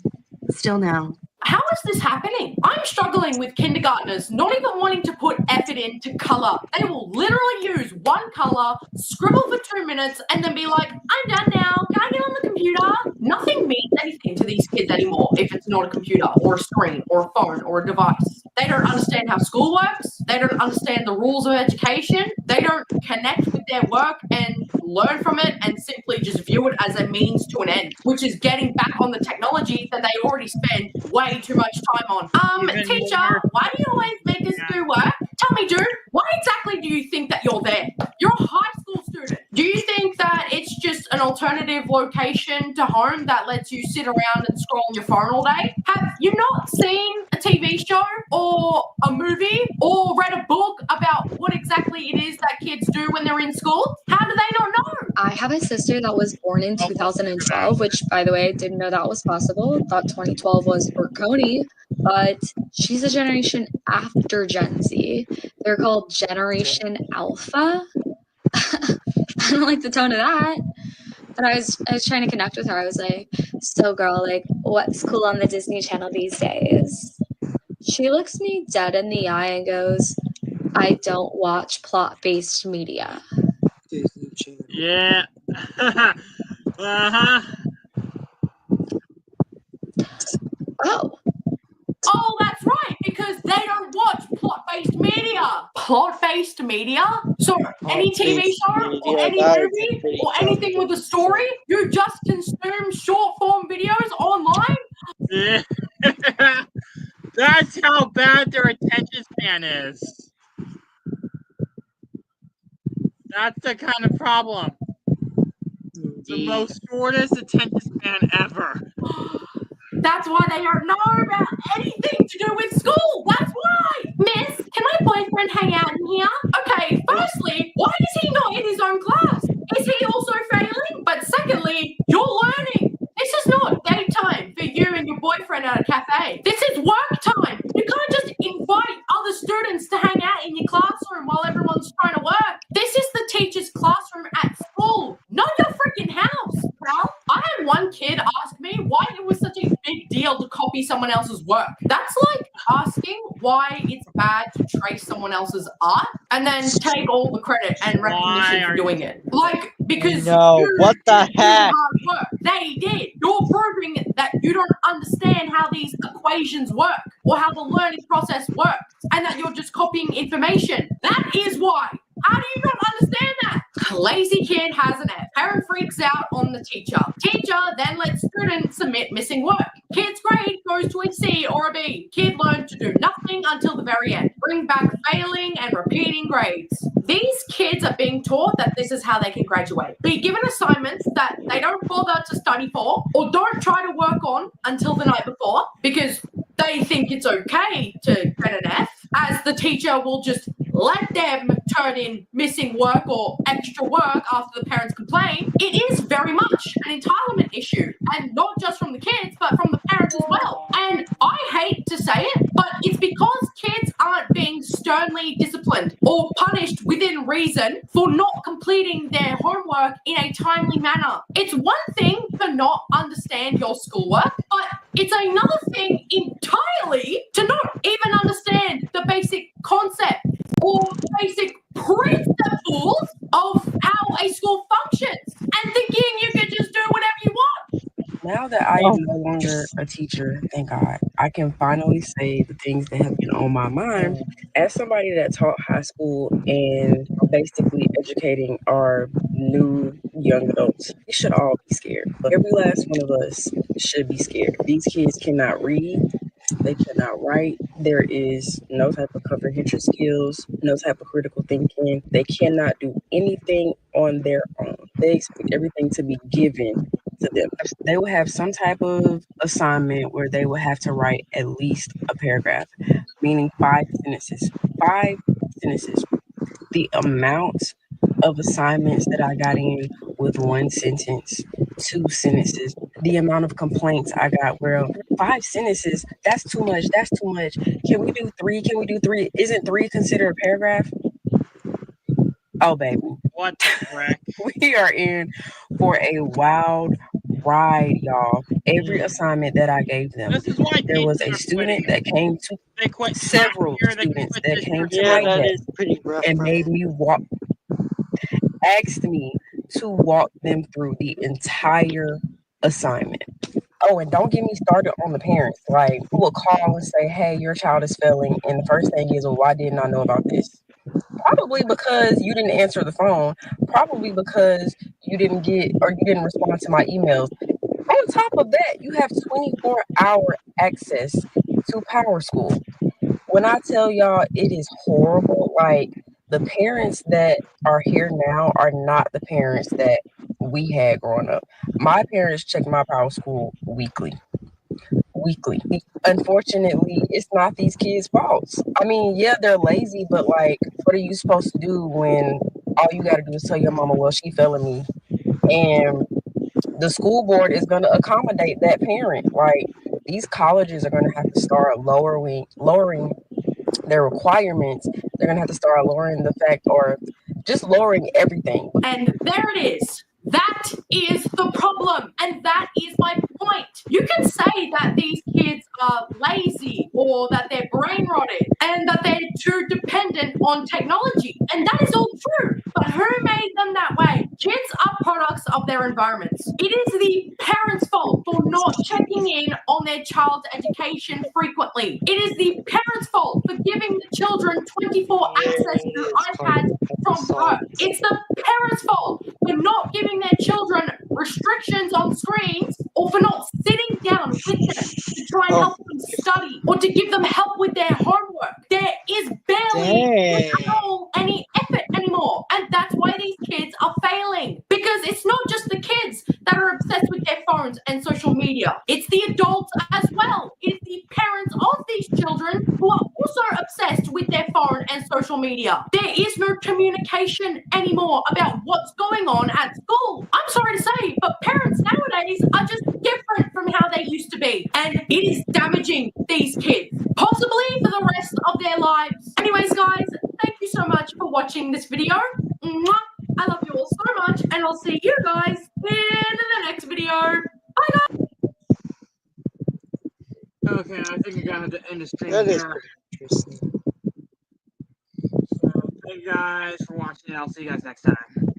Speaker 7: still no.
Speaker 15: How is this happening? I'm struggling with kindergartners not even wanting to put effort into color. They will literally use one color, scribble for 2 minutes, and then be like, "I'm done now. Can I get on the computer?" Nothing means anything to these kids anymore if it's not a computer or a screen or a phone or a device. They don't understand how school works. They don't understand the rules of education. They don't connect with their work and learn from it and simply just view it as a means to an end, which is getting back on the technology that they already spend way too much time on. Teacher, why do you always make us do work? Tell me, dude, why exactly do you think that you're there? You're a high school student. Do you think that it's just an alternative location to home that lets you sit around and scroll on your phone all day? Have you not seen a TV show or a movie or read a book about what exactly it is that kids do when they're in school? How do they not know?
Speaker 17: I have a sister that was born in 2012, which, by the way, I didn't know that was possible. Thought 2012 was for Cody, but she's a generation after Gen Z. They're called Generation Alpha. I don't like the tone of that. But I was trying to connect with her. I was like, "So, girl, like, what's cool on the Disney Channel these days?" She looks me dead in the eye and goes, "I don't watch plot-based media."
Speaker 1: Yeah. Uh-huh.
Speaker 15: Oh, that's right, because they don't watch plot-based media. Plot-based media? So any TV show or any movie or anything with a story, you just consume short-form videos online?
Speaker 1: Yeah. That's how bad their attention span is. the kind of problem. The most shortest attention span ever.
Speaker 15: That's why they don't know about anything to do with school. That's why. Miss, can my boyfriend hang out in here? Okay, firstly, why is he not in his own class? Is he also failing? But secondly, you're learning. This is not daytime for you and your boyfriend at a cafe. This is work time. You can't just invite other students to hang out in your classroom while everyone's trying to work. This is the teacher's classroom at school, not your freaking house, pal. I had one kid ask me why it was such a big deal to copy someone else's work. That's like asking why it's bad to trace someone else's art and then take all the credit and recognition for doing it. Like, because
Speaker 2: what the heck?
Speaker 15: hard work. They did. You're proving that you don't understand how these equations work or how the learning process works and that you're just copying information. That is why. How do you not understand that? Lazy kid has an F. Parent freaks out on the teacher. Teacher then lets student submit missing work. Kid's grade goes to a C or a B. Kid learned to do nothing until the very end. Bring back failing and repeating grades. These kids are being taught that this is how they can graduate. Be given assignments that they don't bother to study for or don't try to work on until the night before because they think it's okay to get an F, as the teacher will just let them turn in missing work or extra work after the parents complain. It is very much an entitlement issue, and not just from the kids, but from the parents as well. And I hate to say it, but it's because kids aren't being sternly disciplined or punished within reason for not completing their homework in a timely manner. It's one thing to not understand your schoolwork, but it's another thing entirely to not even understand the basic concept or basic principles of how a school functions and thinking you can just do whatever you want.
Speaker 8: Now that I am no longer a teacher, thank God, I can finally say the things that have been on my mind as somebody that taught high school and basically educating our new young adults. We should all be scared. But every last one of us should be scared. These kids cannot read. They cannot write. There is no type of comprehension skills, no type of critical thinking. They cannot do anything on their own. They expect everything to be given to them. They will have some type of assignment where they will have to write at least a paragraph, meaning 5 sentences. 5 sentences. The amount of assignments that I got in with 1 sentence, 2 sentences, the amount of complaints I got, well, 5 sentences, that's too much, that's too much. Can we do 3? Can we do 3? Isn't 3 considered a paragraph? Oh, baby.
Speaker 1: What the heck?
Speaker 8: We are in for a wild ride, y'all. Every assignment that I gave them, there was a student that came to, several students that came to my desk and made me asked me to walk them through the entire assignment. Oh, and don't get me started on the parents. Like, who will call and say, hey, your child is failing. And the first thing is, well, why didn't I know about this? Probably because you didn't answer the phone. Probably because you didn't respond to my emails. On top of that, you have 24-hour access to Power School. When I tell y'all it is horrible, like, the parents that are here now are not the parents that we had growing up. My parents check my Power School weekly. Unfortunately, it's not these kids' faults. I mean, yeah, they're lazy, but like, what are you supposed to do when all you got to do is tell your mama, well, she failing me? And the school board is going to accommodate that parent. Like, these colleges are going to have to start lowering their requirements. They're going to have to start lowering the fact, or just lowering everything.
Speaker 15: And there it is. That is the problem. And that is my point. You can say that these kids are lazy or that they're brain rotted and that they're too dependent on technology. And that is all true. But who made them that way? Kids are products of their environments. It is the parents' fault for not checking in on their child's education frequently. It is the parents' fault for giving the children 24 access to iPads from birth. It's the parents' fault for not giving their children restrictions on screens or for not sitting down with them to try and help them study or to give them help with their homework. There is barely at all any effort anymore. And that's why these kids are failing. Because it's not just the kids that are obsessed with their phones and social media. It's the adults as well. It's the parents of these children who are also obsessed with their phone and social media. There is no communication anymore about what's going on at school. I'm sorry to say, but parents nowadays are just different from how they used to be. And it is damaging these kids, possibly for the rest of their lives. Anyways, guys, thank you so much for watching this video. Mwah! I love you all so much, and I'll see you guys in the next video. Bye, guys.
Speaker 1: Okay, I think you're gonna have to end the stream
Speaker 2: That is
Speaker 1: here.
Speaker 2: pretty interesting.
Speaker 1: So, thank you guys for watching, and I'll see you guys next time.